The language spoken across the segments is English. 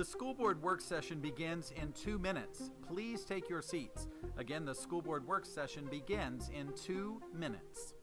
The school board work session begins in 2 minutes. Please take your seats. Again, the school board work session begins in 2 minutes.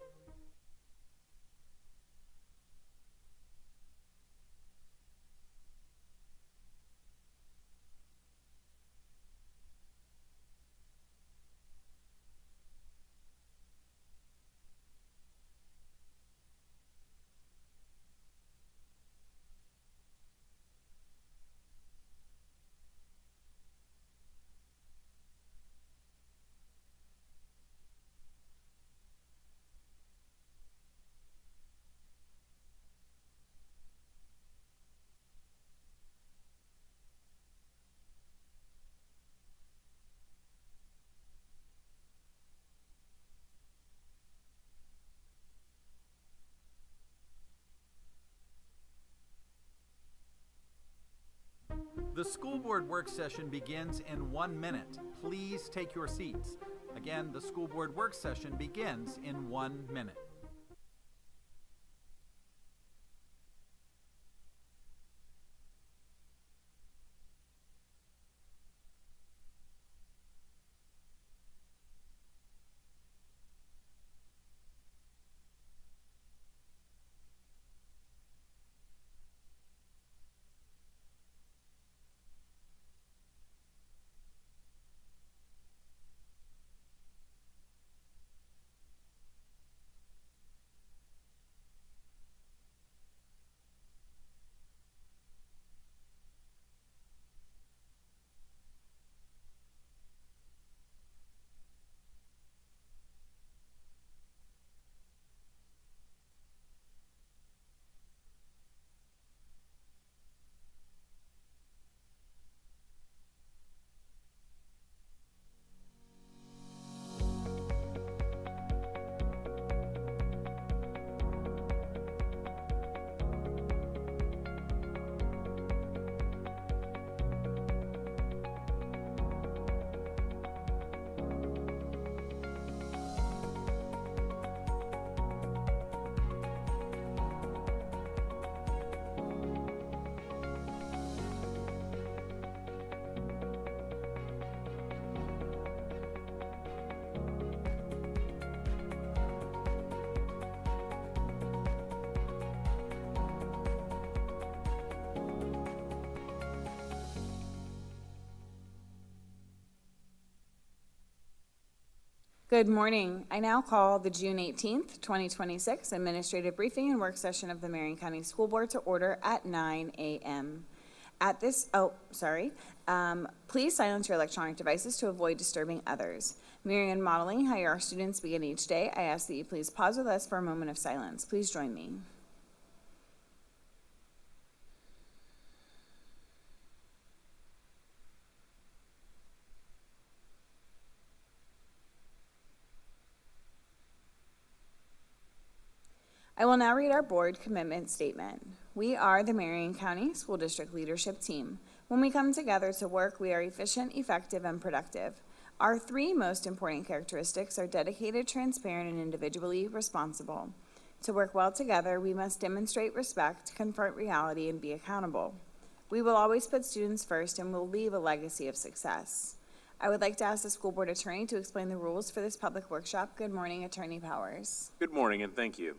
The school board work session begins in 1 minute. Please take your seats. Again, the school board work session begins in 1 minute. Good morning. I now call the June 18th, 2026 Administrative Briefing and Work Session of the Marion County School Board to order at 9 a.m. At this, please silence your electronic devices to avoid disturbing others. Marion modeling how our students begin each day, I ask that you please pause with us for a moment of silence. Please join me. I will now read our board commitment statement. We are the Marion County School District Leadership Team. When we come together to work, we are efficient, effective, and productive. Our three most important characteristics are dedicated, transparent, and individually responsible. To work well together, we must demonstrate respect, confront reality, and be accountable. We will always put students first and will leave a legacy of success. I would like to ask the school board attorney to explain the rules for this public workshop. Good morning, Attorney Powers. Good morning, and thank you.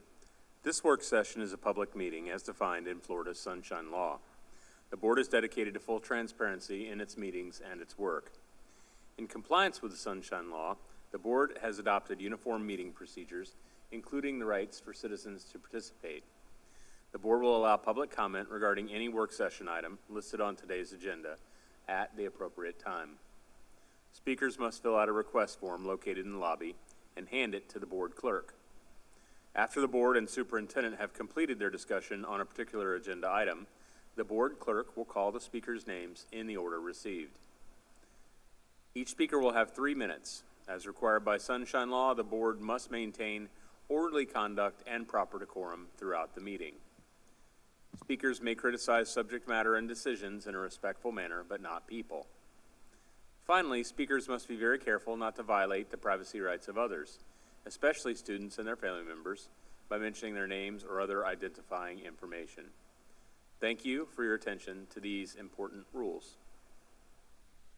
This work session is a public meeting as defined in Florida's Sunshine Law. The board is dedicated to full transparency in its meetings and its work. In compliance with the Sunshine Law, the board has adopted uniform meeting procedures, including the rights for citizens to participate. The board will allow public comment regarding any work session item listed on today's agenda at the appropriate time. Speakers must fill out a request form located in the lobby and hand it to the board clerk. After the board and superintendent have completed their discussion on a particular agenda item, the board clerk will call the speakers' names in the order received. Each speaker will have 3 minutes. As required by Sunshine Law, the board must maintain orderly conduct and proper decorum throughout the meeting. Speakers may criticize subject matter and decisions in a respectful manner, but not people. Finally, speakers must be very careful not to violate the privacy rights of others, especially students and their family members, by mentioning their names or other identifying information. Thank you for your attention to these important rules.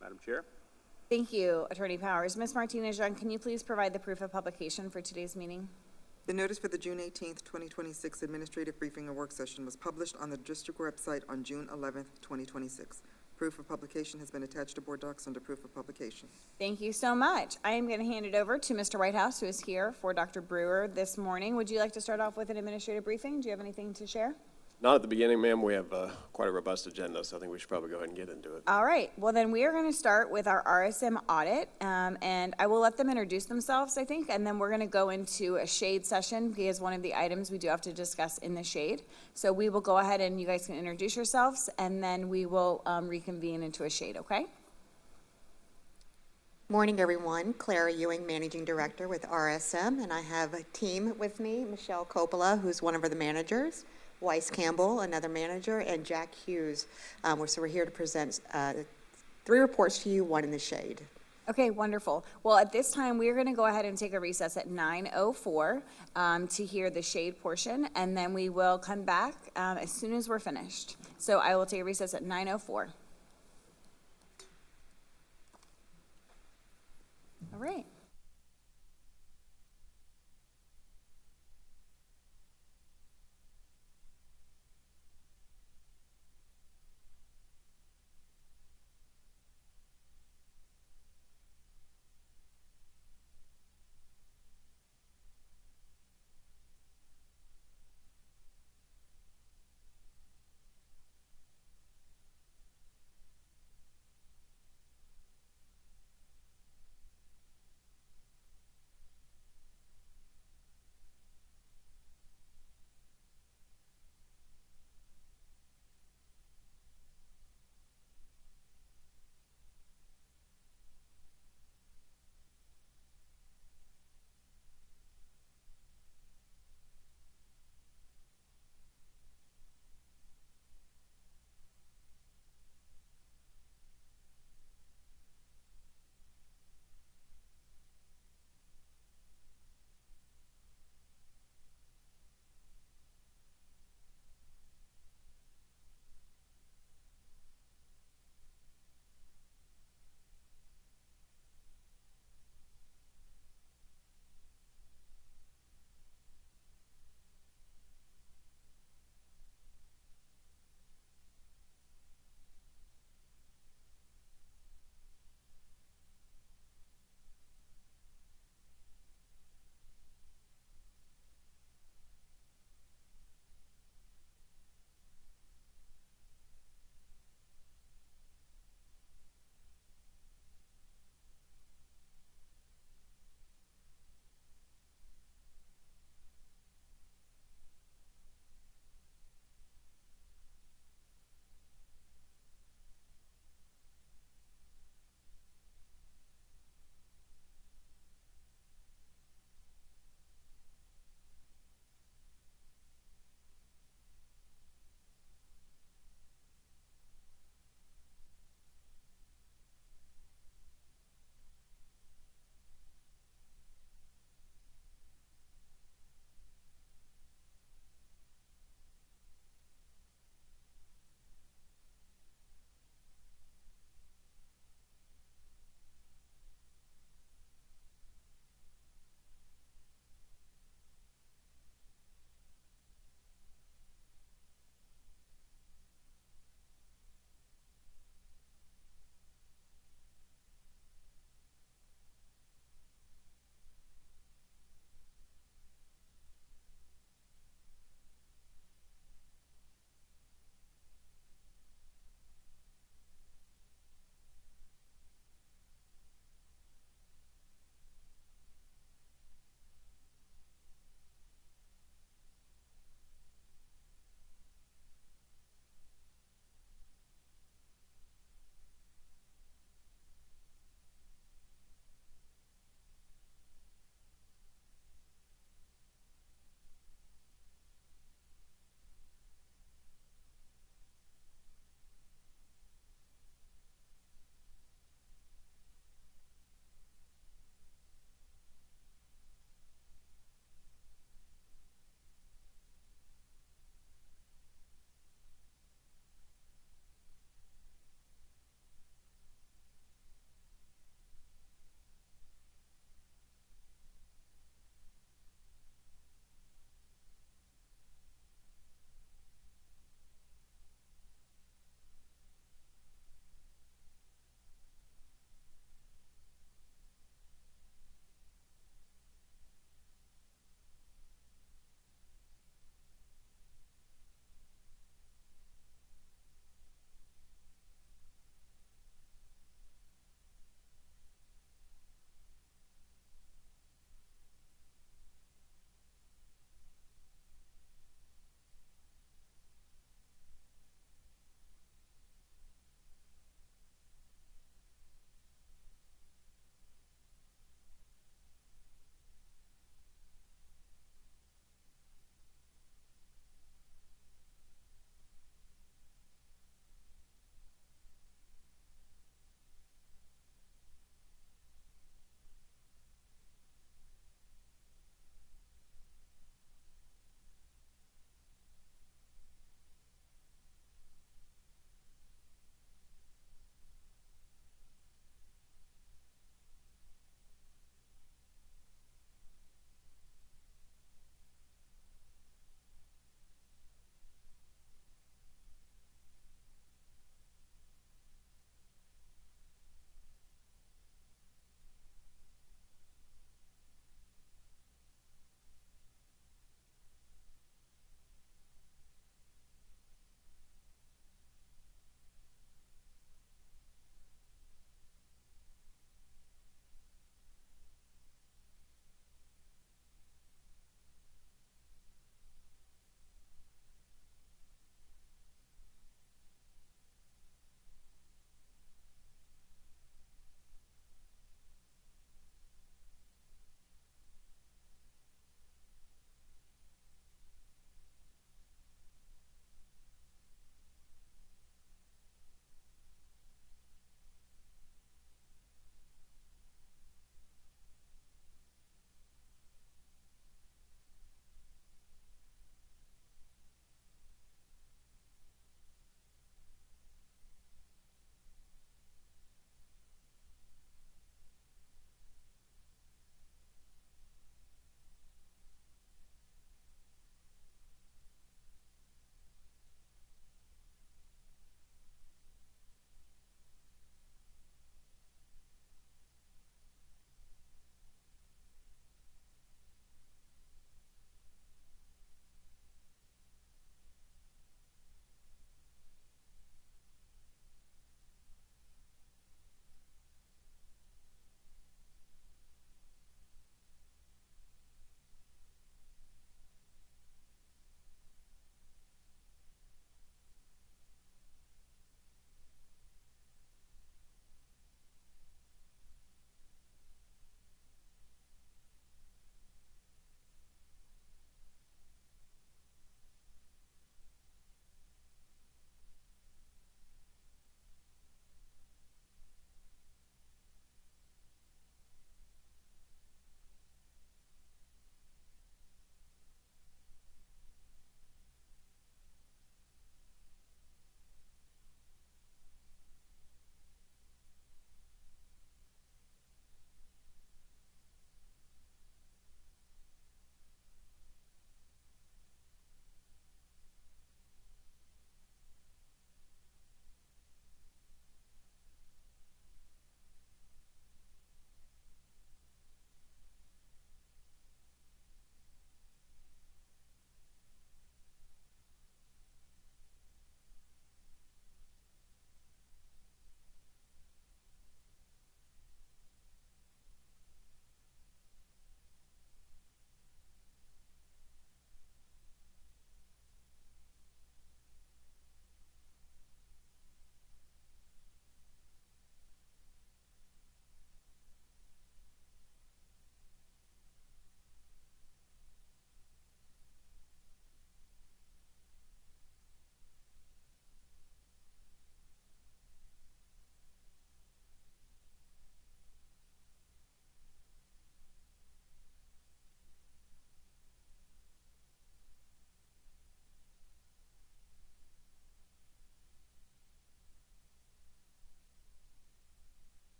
Madam Chair? Thank you, Attorney Powers. Ms. Martinez-Young, can you please provide the proof of publication for today's meeting? The notice for the June 18th, 2026 administrative briefing and work session was published on the district website on June 11th, 2026. Proof of publication has been attached to board docs under proof of publication. Thank you so much. I am going to hand it over to Mr. Whitehouse, who is here for Dr. Brewer this morning. Would you like to start off with an administrative briefing? Do you have anything to share? Not at the beginning, ma'am. We have quite a robust agenda, so I think we should probably go ahead and get into it. All right. Well, then we are going to start with our RSM audit, and I will let them introduce themselves, I think, and then we're going to go into a shade session because one of the items we do have to discuss in the shade. So we will go ahead and you guys can introduce yourselves, and then we will reconvene into a shade, okay? Morning, everyone. Clara Ewing, Managing Director with RSM, and I have a team with me, Michelle Coppola, who's one of the managers, Weiss Campbell, another manager, and Jack Hughes. So we're here to present 3 reports to you, 1 in the shade. Okay, wonderful. Well, at this time, we are going to go ahead and take a recess at 9:04 to hear the shade portion, and then we will come back as soon as we're finished. So I will take a recess at 9:04. All right.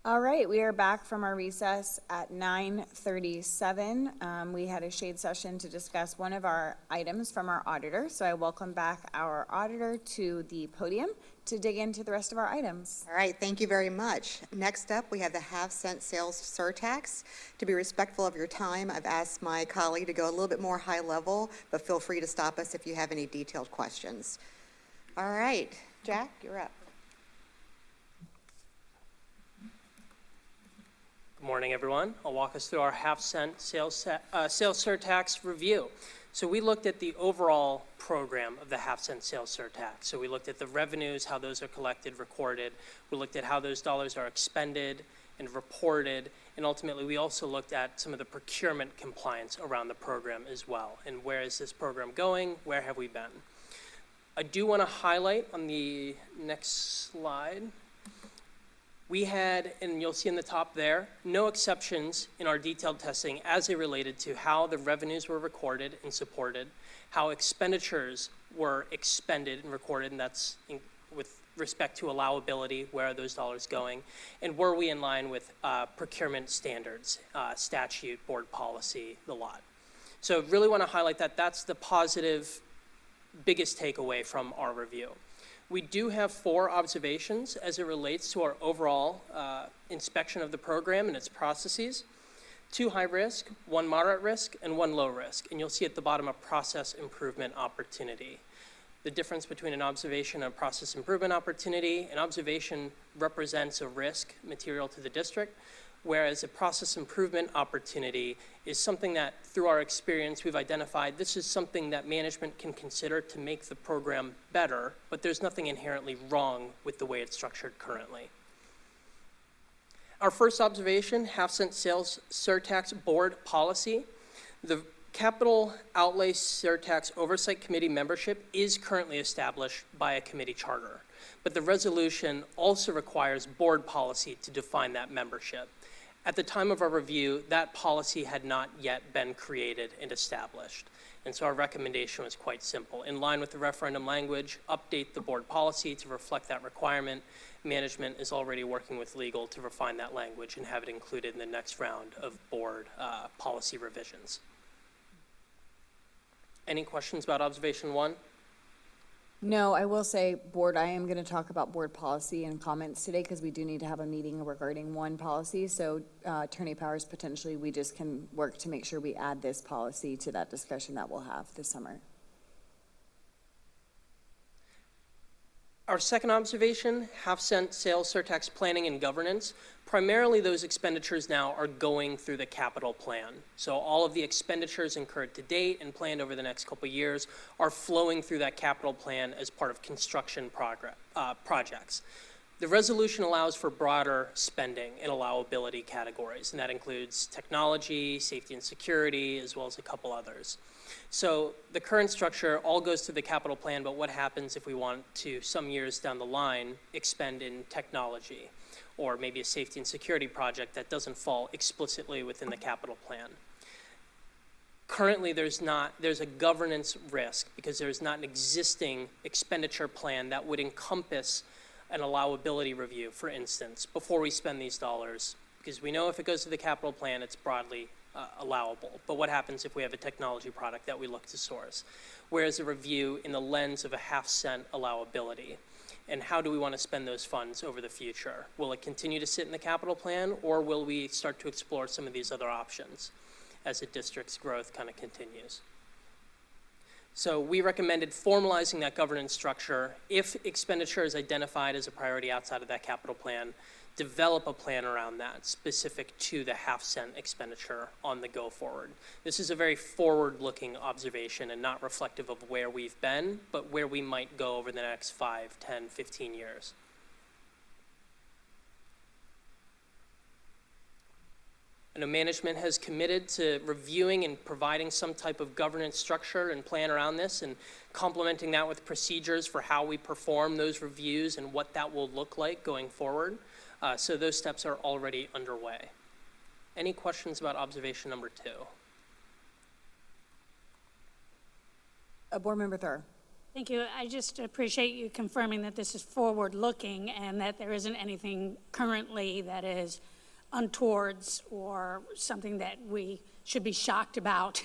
All right, we are back from our recess at 9:37. We had a shade session to discuss one of our items from our auditor, so I welcome back our auditor to the podium to dig into the rest of our items. All right, thank you very much. Next up, we have the half-cent sales surtax. To be respectful of your time, I've asked my colleague to go a little bit more high level, but feel free to stop us if you have any detailed questions. All right, Jack, you're up. Good morning, everyone. I'll walk us through our half-cent sales surtax review. So we looked at the overall program of the half-cent sales surtax. So we looked at the revenues, how those are collected, recorded. We looked at how those dollars are expended and reported. And ultimately, we also looked at some of the procurement compliance around the program as well. And where is this program going? Where have we been? I do want to highlight on the next slide, we had, and you'll see in the top there, no exceptions in our detailed testing as it related to how the revenues were recorded and supported, how expenditures were expended and recorded, and that's with respect to allowability, where are those dollars going, and were we in line with procurement standards, statute, board policy, the lot. So really want to highlight that that's the positive, biggest takeaway from our review. We do have 4 observations as it relates to our overall inspection of the program and its processes. 2 high risk, 1 moderate risk, and 1 low risk. And you'll see at the bottom a process improvement opportunity. The difference between an observation and a process improvement opportunity, an observation represents a risk material to the district, whereas a process improvement opportunity is something that, through our experience, we've identified this is something that management can consider to make the program better, but there's nothing inherently wrong with the way it's structured currently. Our first observation, half-cent sales surtax board policy. The Capital Outlay Surtax Oversight Committee membership is currently established by a committee charter, but the resolution also requires board policy to define that membership. At the time of our review, that policy had not yet been created and established. And so our recommendation was quite simple. In line with the referendum language, update the board policy to reflect that requirement. Management is already working with legal to refine that language and have it included in the next round of board policy revisions. Any questions about observation 1? No, I will say, board, I am going to talk about board policy and comments today because we do need to have a meeting regarding one policy. So Attorney Powers, potentially we just can work to make sure we add this policy to that discussion that we'll have this summer. Our second observation, half-cent sales surtax planning and governance. Primarily those expenditures now are going through the capital plan. So all of the expenditures incurred to date and planned over the next couple of years are flowing through that capital plan as part of construction projects. The resolution allows for broader spending in allowability categories, and that includes technology, safety and security, as well as a couple others. So the current structure all goes through the capital plan, but what happens if we want to, some years down the line, expend in technology, or maybe a safety and security project that doesn't fall explicitly within the capital plan? Currently, there's a governance risk because there's not an existing expenditure plan that would encompass an allowability review, for instance, before we spend these dollars, because we know if it goes to the capital plan, it's broadly allowable. But what happens if we have a technology product that we look to source? Whereas a review in the lens of a half-cent allowability. And how do we want to spend those funds over the future? Will it continue to sit in the capital plan, or will we start to explore some of these other options as the district's growth kind of continues? So we recommended formalizing that governance structure. If expenditure is identified as a priority outside of that capital plan, develop a plan around that specific to the half-cent expenditure on the go forward. This is a very forward-looking observation and not reflective of where we've been, but where we might go over the next 5, 10, 15 years. I know management has committed to reviewing and providing some type of governance structure and plan around this and complementing that with procedures for how we perform those reviews and what that will look like going forward. So those steps are already underway. Any questions about observation number 2? Board Member Thur. Thank you. I just appreciate you confirming that this is forward-looking and that there isn't anything currently that is untowards or something that we should be shocked about.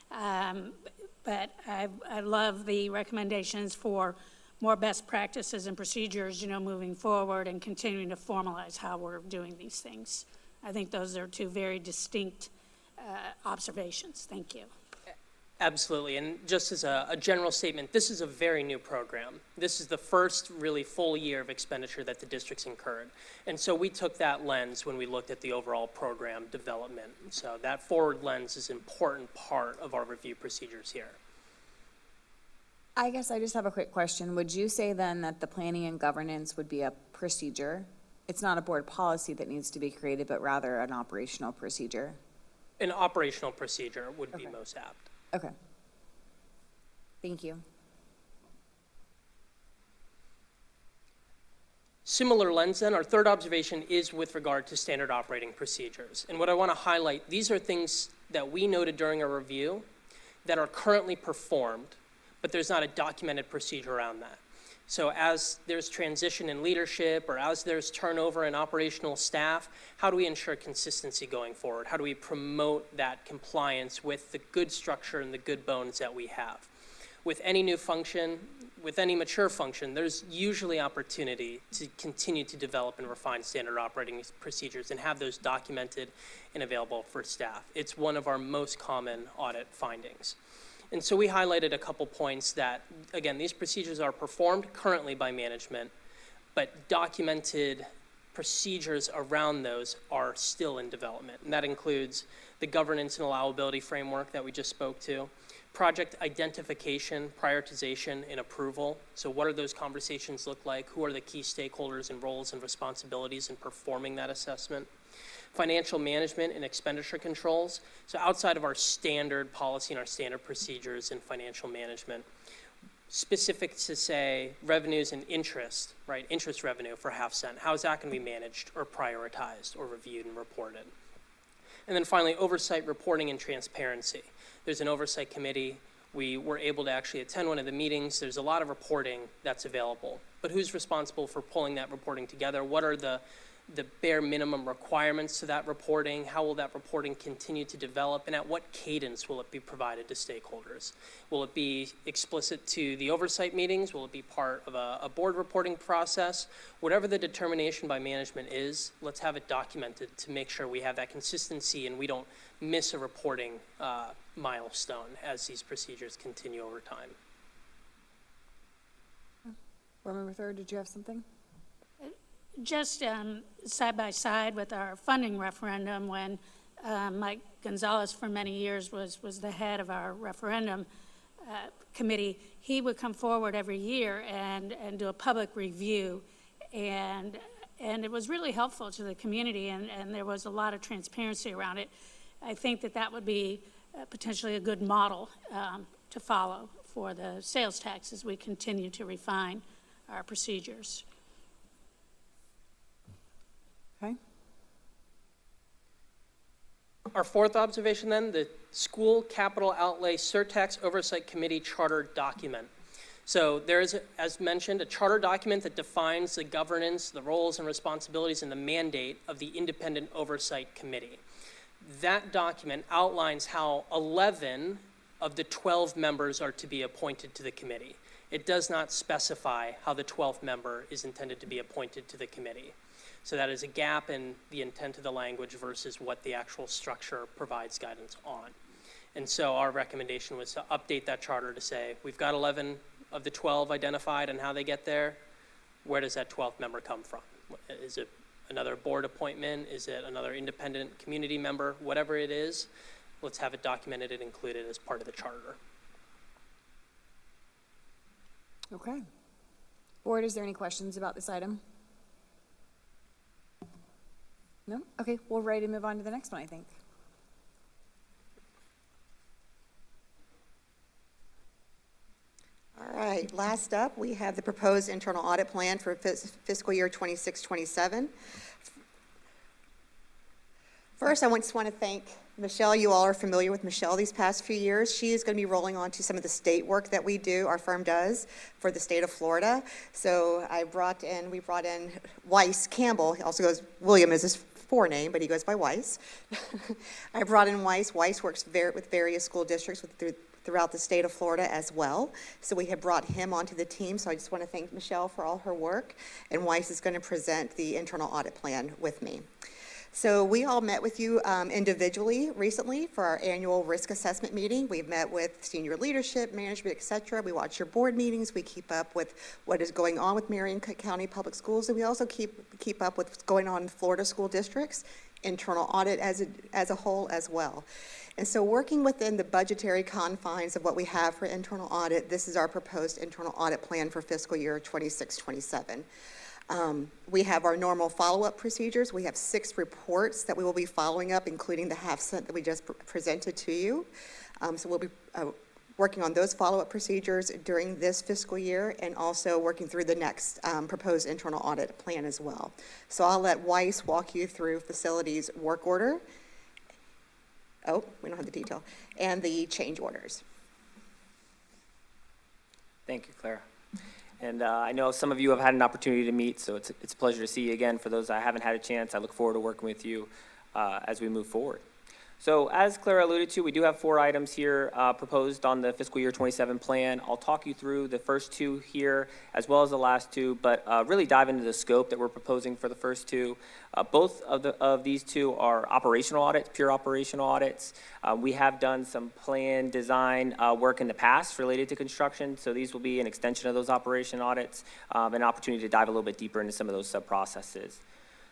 But I love the recommendations for more best practices and procedures, moving forward and continuing to formalize how we're doing these things. I think those are two very distinct observations. Thank you. Absolutely, and just as a general statement, this is a very new program. This is the first really full year of expenditure that the district's incurred. And so we took that lens when we looked at the overall program development. So that forward lens is an important part of our review procedures here. I guess I just have a quick question. Would you say then that the planning and governance would be a procedure? It's not a board policy that needs to be created, but rather an operational procedure? An operational procedure would be Okay. most apt. Okay. Thank you. Similar lens then, our third observation is with regard to standard operating procedures. And what I want to highlight, these are things that we noted during our review that are currently performed, but there's not a documented procedure around that. So as there's transition in leadership or as there's turnover in operational staff, how do we ensure consistency going forward? How do we promote that compliance with the good structure and the good bones that we have? With any new function, with any mature function, there's usually opportunity to continue to develop and refine standard operating procedures and have those documented and available for staff. It's one of our most common audit findings. And so we highlighted a couple points that, again, these procedures are performed currently by management, but documented procedures around those are still in development. And that includes the governance and allowability framework that we just spoke to, project identification, prioritization, and approval. So what do those conversations look like? Who are the key stakeholders and roles and responsibilities in performing that assessment? Financial management and expenditure controls. So outside of our standard policy and our standard procedures in financial management, specific to, say, revenues and interest, right? Interest revenue for half cent. How is that going to be managed or prioritized or reviewed and reported? And then finally, oversight, reporting, and transparency. There's an oversight committee. We were able to actually attend one of the meetings. There's a lot of reporting that's available. But who's responsible for pulling that reporting together? What are the bare minimum requirements to that reporting? How will that reporting continue to develop? And at what cadence will it be provided to stakeholders? Will it be explicit to the oversight meetings? Will it be part of a board reporting process? Whatever the determination by management is, let's have it documented to make sure we have that consistency and we don't miss a reporting milestone as these procedures continue over time. Board Member Third, did you have something? Just side by side with our funding referendum, when Mike Gonzalez for many years was the head of our referendum committee, he would come forward every year and do a public review, and it was really helpful to the community, and there was a lot of transparency around it. I think that would be potentially a good model to follow for the sales tax as we continue to refine our procedures. Okay. Our fourth observation then, the School Capital Outlay Surtax Oversight Committee Charter document. So there is, as mentioned, a charter document that defines the governance, the roles and responsibilities, and the mandate of the Independent Oversight Committee. That document outlines how 11 of the 12 members are to be appointed to the committee. It does not specify how the 12th member is intended to be appointed to the committee. So that is a gap in the intent of the language versus what the actual structure provides guidance on. And so our recommendation was to update that charter to say, we've got 11 of the 12 identified and how they get there. Where does that 12th member come from? Is it another board appointment? Is it another independent community member? Whatever it is, let's have it documented and included as part of the charter. Okay. Board, is there any questions about this item? No? Okay, we're ready to move on to the next one, I think. All right, last up, we have the proposed internal audit plan for fiscal year 26-27. First, I just want to thank Michelle. You all are familiar with Michelle these past few years. She is going to be rolling on to some of the state work that we do, our firm does, for the state of Florida. So we brought in Weiss Campbell. He also goes, William is his forename, but he goes by Weiss. I brought in Weiss. Weiss works with various school districts throughout the state of Florida as well. So we have brought him onto the team. So I just want to thank Michelle for all her work. And Weiss is going to present the internal audit plan with me. So we all met with you individually recently for our annual risk assessment meeting. We've met with senior leadership, management, et cetera. We watch your board meetings. We keep up with what is going on with Marion County Public Schools, and we also keep up with what's going on in Florida school districts, internal audit as a whole as well. And so working within the budgetary confines of what we have for internal audit, this is our proposed internal audit plan for fiscal year 26-27. We have our normal follow-up procedures. We have 6 reports that we will be following up, including the half-cent that we just presented to you. So we'll be working on those follow-up procedures during this fiscal year and also working through the next proposed internal audit plan as well. So I'll let Weiss walk you through facilities work order. Oh, we don't have the detail. And the change orders. Thank you, Clara. And I know some of you have had an opportunity to meet, so it's a pleasure to see you again. For those I haven't had a chance, I look forward to working with you as we move forward. So as Clara alluded to, we do have 4 items here proposed on the fiscal year 27 plan. I'll talk you through the first 2 here, as well as the last 2, but really dive into the scope that we're proposing for the first 2. Both of these 2 are operational audits, pure operational audits. We have done some plan design work in the past related to construction, so these will be an extension of those operation audits, an opportunity to dive a little bit deeper into some of those sub-processes.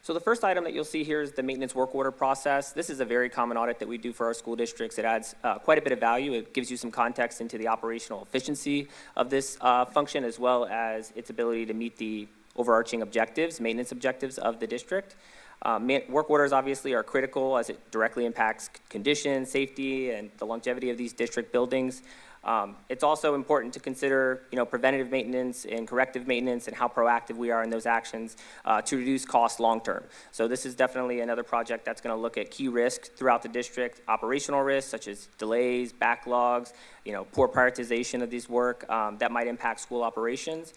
So the first item that you'll see here is the maintenance work order process. This is a very common audit that we do for our school districts. It adds quite a bit of value. It gives you some context into the operational efficiency of this function, as well as its ability to meet the overarching objectives, maintenance objectives of the district. Work orders obviously are critical as it directly impacts condition, safety, and the longevity of these district buildings. It's also important to consider, preventative maintenance and corrective maintenance and how proactive we are in those actions to reduce costs long-term. So this is definitely another project that's going to look at key risks throughout the district, operational risks such as delays, backlogs, poor prioritization of these work that might impact school operations.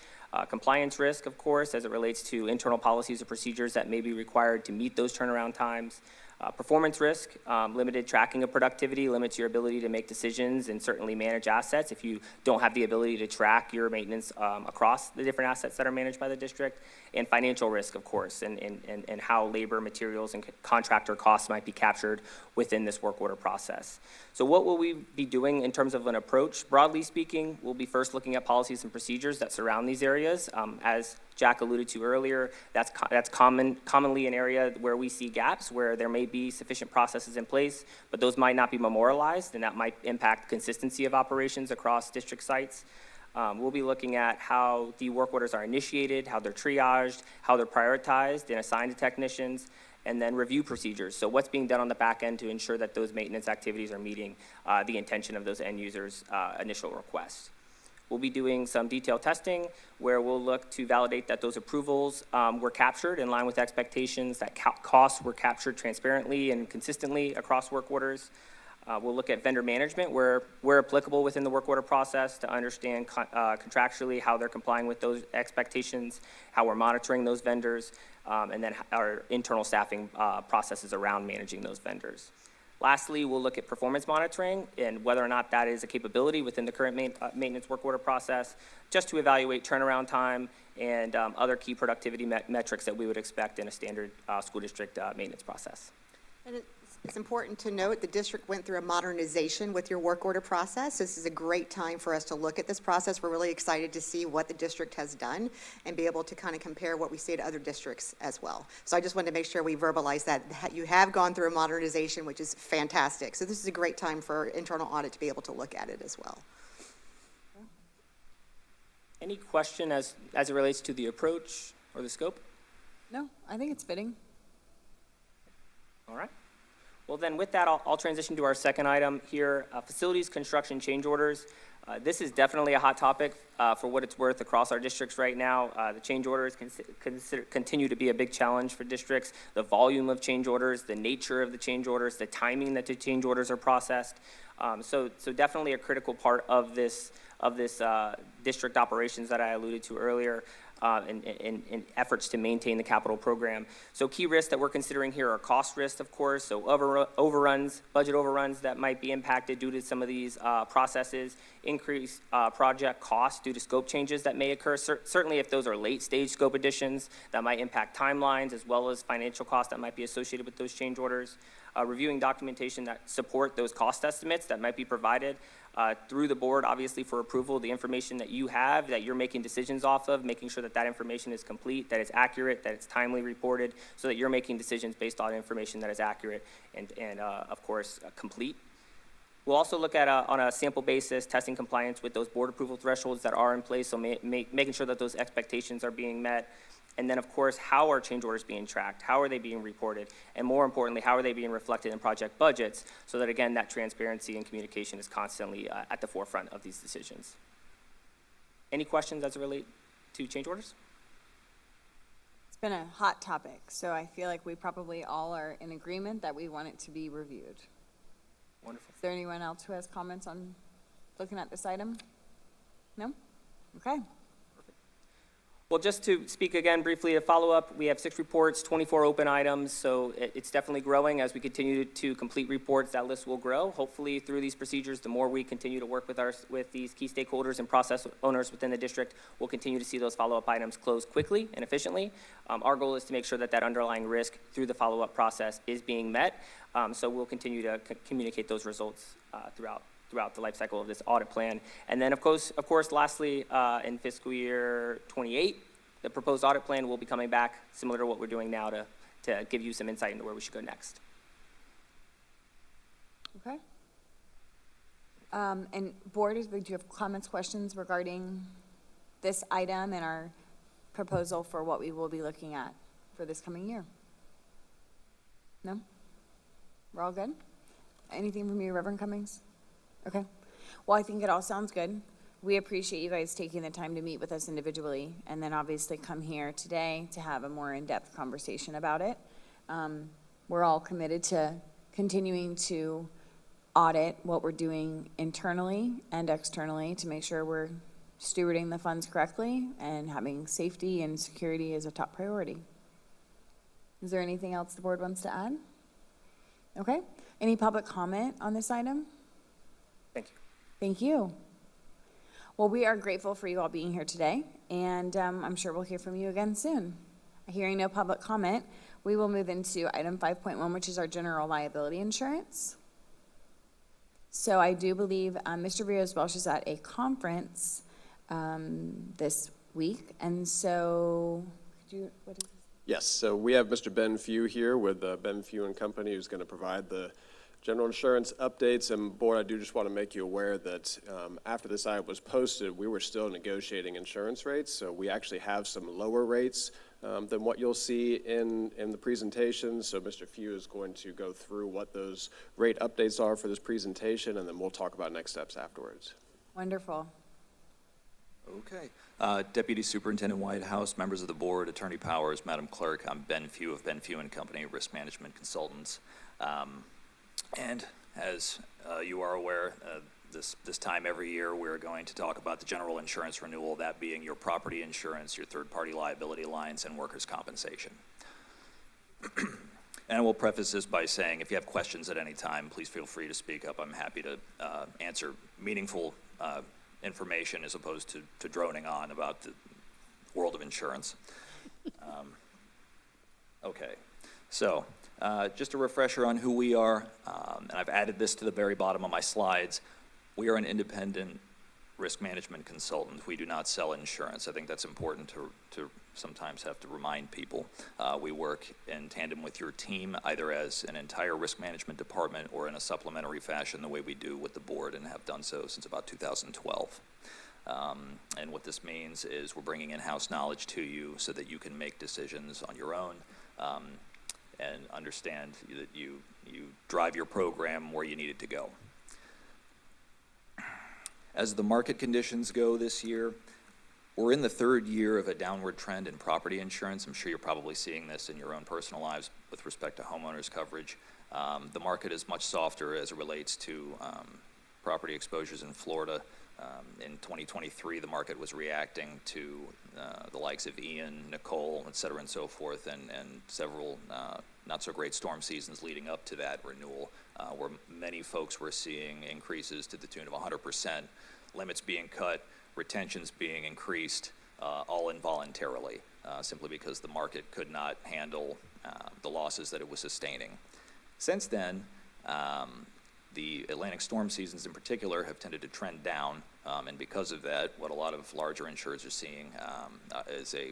Compliance risk, of course, as it relates to internal policies or procedures that may be required to meet those turnaround times. Performance risk, limited tracking of productivity limits your ability to make decisions and certainly manage assets if you don't have the ability to track your maintenance across the different assets that are managed by the district. And financial risk, of course, and how labor, materials, and contractor costs might be captured within this work order process. So what will we be doing in terms of an approach? Broadly speaking, we'll be first looking at policies and procedures that surround these areas. As Jack alluded to earlier, that's commonly an area where we see gaps, where there may be sufficient processes in place, but those might not be memorialized, and that might impact consistency of operations across district sites. We'll be looking at how the work orders are initiated, how they're triaged, how they're prioritized and assigned to technicians, and then review procedures. So what's being done on the back end to ensure that those maintenance activities are meeting the intention of those end users' initial requests. We'll be doing some detailed testing where we'll look to validate that those approvals were captured in line with expectations, that costs were captured transparently and consistently across work orders. We'll look at vendor management where applicable within the work order process to understand contractually how they're complying with those expectations, how we're monitoring those vendors, and then our internal staffing processes around managing those vendors. Lastly, we'll look at performance monitoring and whether or not that is a capability within the current maintenance work order process, just to evaluate turnaround time and other key productivity metrics that we would expect in a standard school district maintenance process. And it's important to note the district went through a modernization with your work order process. This is a great time for us to look at this process. We're really excited to see what the district has done and be able to kind of compare what we see to other districts as well. So I just wanted to make sure we verbalize that you have gone through a modernization, which is fantastic. So this is a great time for internal audit to be able to look at it as well. Any question as it relates to the approach or the scope? No, I think it's fitting. All right. Well, then with that, I'll transition to our second item here, facilities construction change orders. This is definitely a hot topic for what it's worth across our districts right now. The change orders continue to be a big challenge for districts. The volume of change orders, the nature of the change orders, the timing that the change orders are processed. So definitely a critical part of this district operations that I alluded to earlier. In efforts to maintain the capital program. So key risks that we're considering here are cost risks, of course, so overruns, budget overruns that might be impacted due to some of these processes, increased project costs due to scope changes that may occur. Certainly if those are late-stage scope additions, that might impact timelines as well as financial costs that might be associated with those change orders. Reviewing documentation that support those cost estimates that might be provided through the board, obviously for approval, the information that you have, that you're making decisions off of, making sure that that information is complete, that it's accurate, that it's timely reported, so that you're making decisions based on information that is accurate and of course, complete. We'll also look at, on a sample basis, testing compliance with those board approval thresholds that are in place, so making sure that those expectations are being met. And then, of course, how are change orders being tracked? How are they being reported? And more importantly, how are they being reflected in project budgets so that, again, that transparency and communication is constantly at the forefront of these decisions? Any questions as it relates to change orders? It's been a hot topic, so I feel like we probably all are in agreement that we want it to be reviewed. Wonderful. Is there anyone else who has comments on looking at this item? No? Okay. Well, just to speak again briefly, to follow up, we have 6 reports, 24 open items, so it's definitely growing. As we continue to complete reports, that list will grow. Hopefully, through these procedures, the more we continue to work with these key stakeholders and process owners within the district, we'll continue to see those follow-up items close quickly and efficiently. Our goal is to make sure that that underlying risk through the follow-up process is being met, so we'll continue to communicate those results throughout the life cycle of this audit plan. And then, of course, lastly, in fiscal year 28, the proposed audit plan will be coming back, similar to what we're doing now, to give you some insight into where we should go next. Okay. And board, do you have comments, questions regarding this item and our proposal for what we will be looking at for this coming year? No? We're all good? Anything from you, Reverend Cummings? Okay. Well, I think it all sounds good. We appreciate you guys taking the time to meet with us individually and then obviously come here today to have a more in-depth conversation about it. We're all committed to continuing to audit what we're doing internally and externally to make sure we're stewarding the funds correctly and having safety and security as a top priority. Is there anything else the board wants to add? Okay. Any public comment on this item? Thank you. Thank you. Well, we are grateful for you all being here today, and I'm sure we'll hear from you again soon. Hearing no public comment, we will move into item 5.1, which is our general liability insurance. So I do believe Mr. Rios-Welch is at a conference this week, and so what is this? Yes, so we have Mr. Ben Few here with Ben Few and Company, who's going to provide the general insurance updates. And board, I do just want to make you aware that after this item was posted, we were still negotiating insurance rates. So we actually have some lower rates than what you'll see in the presentation. So Mr. Few is going to go through what those rate updates are for this presentation, and then we'll talk about next steps afterwards. Wonderful. Okay. Deputy Superintendent Whitehouse, members of the board, Attorney Powers, Madam Clerk, I'm Ben Few of Ben Few and Company, Risk Management Consultants. And as you are aware, this time every year we're going to talk about the general insurance renewal, that being your property insurance, your third-party liability lines, and workers' compensation. And I will preface this by saying if you have questions at any time, please feel free to speak up. I'm happy to answer meaningful information as opposed to droning on about the world of insurance. Okay, so just a refresher on who we are, and I've added this to the very bottom of my slides. We are an independent risk management consultant. We do not sell insurance. I think that's important to sometimes have to remind people. We work in tandem with your team, either as an entire risk management department or in a supplementary fashion, the way we do with the board and have done so since about 2012. And what this means is we're bringing in-house knowledge to you so that you can make decisions on your own and understand that you drive your program where you need it to go. As the market conditions go this year, we're in the third year of a downward trend in property insurance. I'm sure you're probably seeing this in your own personal lives with respect to homeowners coverage. The market is much softer as it relates to property exposures in Florida. In 2023, the market was reacting to the likes of Ian, Nicole, et cetera, and so forth, and several not so great storm seasons leading up to that renewal, where many folks were seeing increases to the tune of 100%, limits being cut, retentions being increased, all involuntarily, simply because the market could not handle the losses that it was sustaining. Since then, the Atlantic storm seasons in particular have tended to trend down, and because of that, what a lot of larger insurers are seeing is a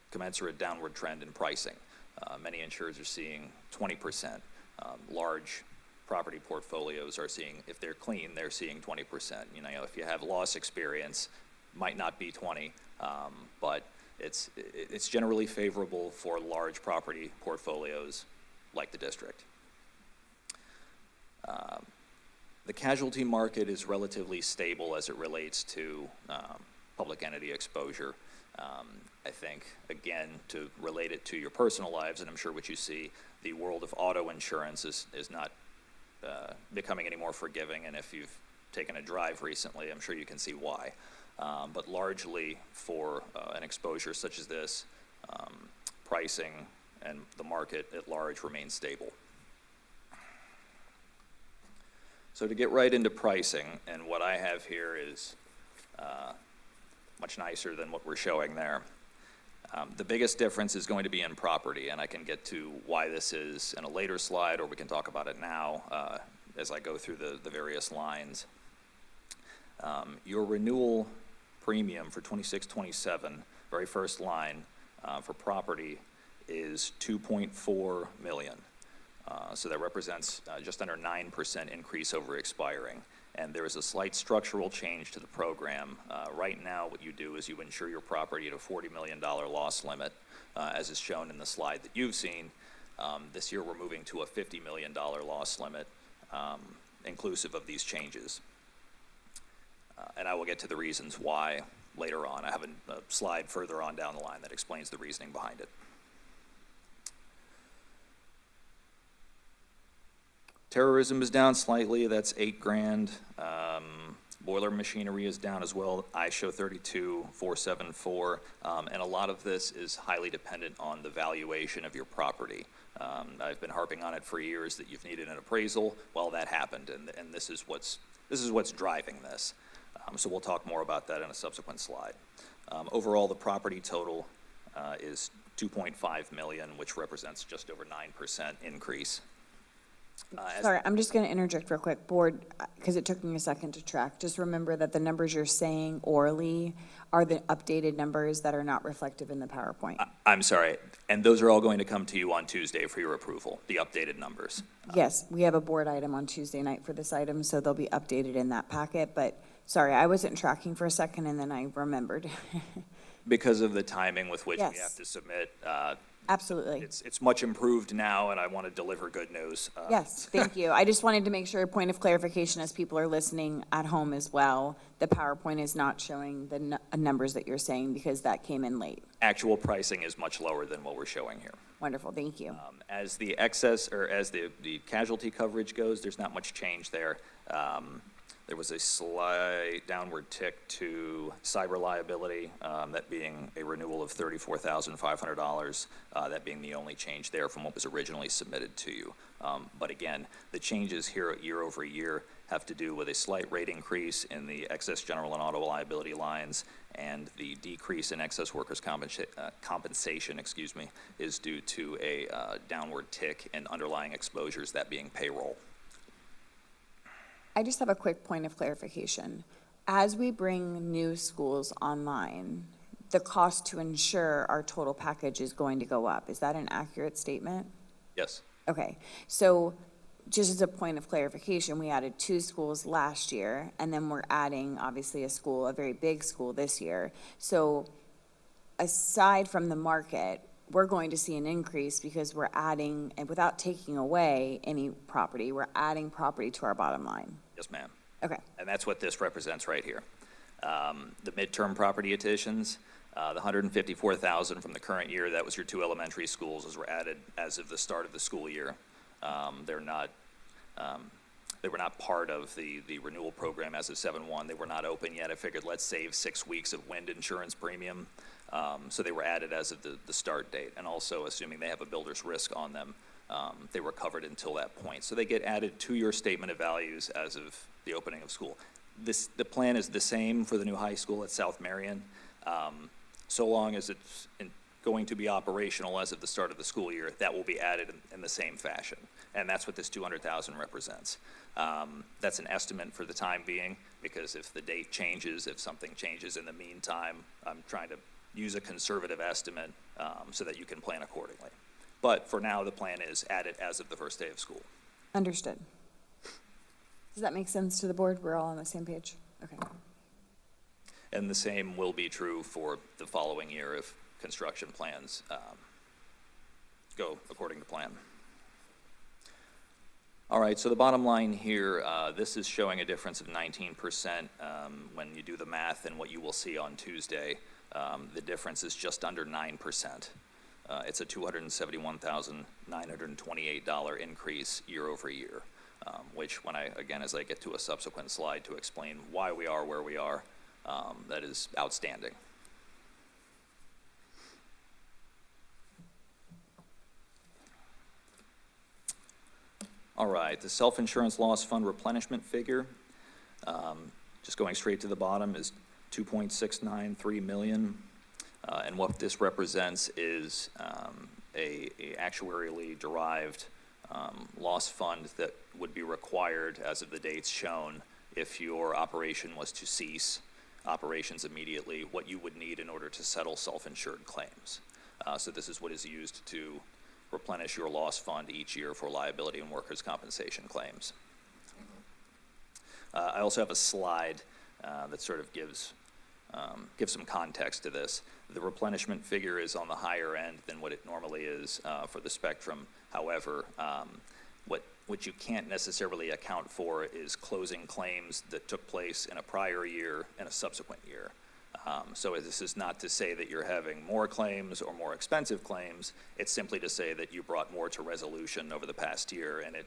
commensurate downward trend in pricing. Many insurers are seeing 20%. Large property portfolios are seeing, if they're clean, they're seeing 20%. You know, if you have loss experience, might not be 20, but it's generally favorable for large property portfolios like the district. The casualty market is relatively stable as it relates to public entity exposure. I think, again, to relate it to your personal lives, and I'm sure what you see, the world of auto insurance is not becoming any more forgiving, and if you've taken a drive recently, I'm sure you can see why. But largely for an exposure such as this, pricing and the market at large remains stable. So to get right into pricing, and what I have here is much nicer than what we're showing there. The biggest difference is going to be in property, and I can get to why this is in a later slide, or we can talk about it now as I go through the various lines. Your renewal premium for 26-27, very first line for property, is $2.4 million. So that represents just under 9% increase over expiring. And there is a slight structural change to the program. Right now, what you do is you insure your property at a $40 million loss limit, as is shown in the slide that you've seen. This year, we're moving to a $50 million loss limit, inclusive of these changes. And I will get to the reasons why later on. I have a slide further on down the line that explains the reasoning behind it. Terrorism is down slightly, that's $8,000. Boiler machinery is down as well. I show 32,474, and a lot of this is highly dependent on the valuation of your property. I've been harping on it for years that you've needed an appraisal. Well, that happened, and this is what's driving this. So we'll talk more about that in a subsequent slide. Overall, the property total is $2.5 million, which represents just over 9% increase. Sorry, I'm just going to interject real quick, board, because it took me a second to track. Just remember that the numbers you're saying orally are the updated numbers that are not reflective in the PowerPoint. I'm sorry, and those are all going to come to you on Tuesday for your approval, the updated numbers. Yes, we have a board item on Tuesday night for this item, so they'll be updated in that packet. But sorry, I wasn't tracking for a second, and then I remembered. Because of the timing with which we Yes. have to submit, Absolutely. it's much improved now, and I want to deliver good news. Yes, thank you. I just wanted to make sure, a point of clarification as people are listening at home as well, the PowerPoint is not showing the numbers that you're saying because that came in late. Actual pricing is much lower than what we're showing here. Wonderful, thank you. As the excess, or as the casualty coverage goes, there's not much change there. There was a slight downward tick to cyber liability, that being a renewal of $34,500, that being the only change there from what was originally submitted to you. But again, the changes here year over year have to do with a slight rate increase in the excess general and auto liability lines, and the decrease in excess workers' compensation, is due to a downward tick in underlying exposures, that being payroll. I just have a quick point of clarification. As we bring new schools online, the cost to insure our total package is going to go up. Is that an accurate statement? Yes. Okay, so just as a point of clarification, we added 2 schools last year, and then we're adding, obviously, a very big school this year. So aside from the market, we're going to see an increase because we're adding, and without taking away any property, we're adding property to our bottom line. Yes, ma'am. Okay, And that's what this represents right here. The midterm property additions, the 154,000 from the current year, that was your 2 elementary schools, those were added as of the start of the school year. They were not part of the renewal program as of 7/1. They were not open yet. I figured let's save 6 weeks of wind insurance premium. So they were added as of the start date. And also, assuming they have a builder's risk on them, they were covered until that point. So they get added to your statement of values as of the opening of school. The plan is the same for the new high school at South Marion, so long as it's going to be operational as of the start of the school year. That will be added in the same fashion, and that's what this 200,000 represents. That's an estimate for the time being, because if the date changes, if something changes in the meantime, I'm trying to use a conservative estimate so that you can plan accordingly. But for now, the plan is add it as of the first day of school. understood. Does that make sense to the board? We're all on the same page? Okay. And the same will be true for the following year if construction plans go according to plan. All right, so the bottom line here, this is showing a difference of 19% when you do the math, and what you will see on Tuesday, the difference is just under 9%. It's a $271,928 increase year over year, which as I get to a subsequent slide to explain why we are where we are, that is outstanding. All right, the self-insurance loss fund replenishment figure, just going straight to the bottom, is $2.693 million. And what this represents is a actuarially derived loss fund that would be required as of the dates shown if your operation was to cease operations immediately, what you would need in order to settle self-insured claims. So this is what is used to replenish your loss fund each year for liability and workers' compensation claims. I also have a slide that sort of gives some context to this. The replenishment figure is on the higher end than what it normally is for the spectrum. However, what you can't necessarily account for is closing claims that took place in a prior year and a subsequent year. So this is not to say that you're having more claims or more expensive claims. It's simply to say that you brought more to resolution over the past year, and it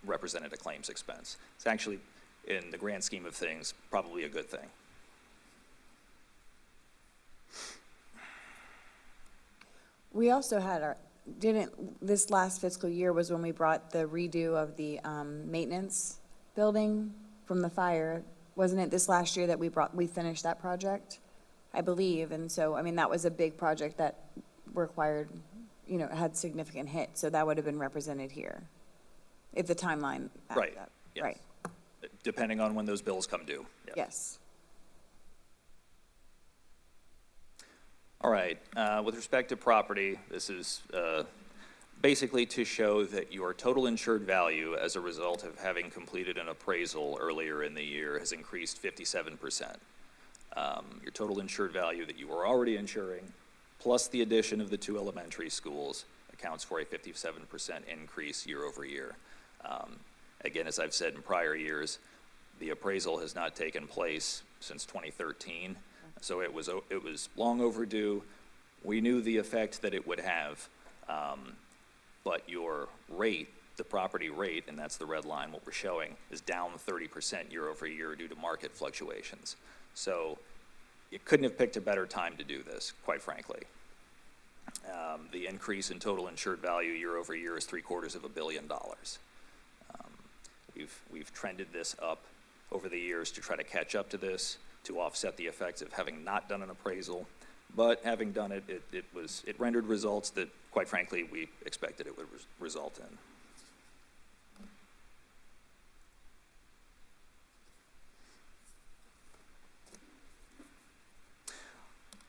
represented a claims expense. It's actually, in the grand scheme of things, probably a good thing. We also had this last fiscal year was when we brought the redo of the maintenance building from the fire. Wasn't it this last year that we finished that project? I believe, and so, I mean, that was a big project that required, had significant hit, so that would have been represented here, if the timeline added Right, up. yes. Right, Depending on when those bills come due. Yes. yes. All right, with respect to property, this is basically to show that your total insured value as a result of having completed an appraisal earlier in the year has increased 57%. Your total insured value that you were already insuring, plus the addition of the 2 elementary schools, accounts for a 57% increase year over year. Again, as I've said in prior years, the appraisal has not taken place since 2013, so it was long overdue. We knew the effect that it would have, but your rate, the property rate, and that's the red line, what we're showing, is down 30% year over year due to market fluctuations. So you couldn't have picked a better time to do this, quite frankly. The increase in total insured value year over year is $750 million. We've trended this up over the years to try to catch up to this, to offset the effects of having not done an appraisal, but having done it, it rendered results that, quite frankly, we expected it would result in.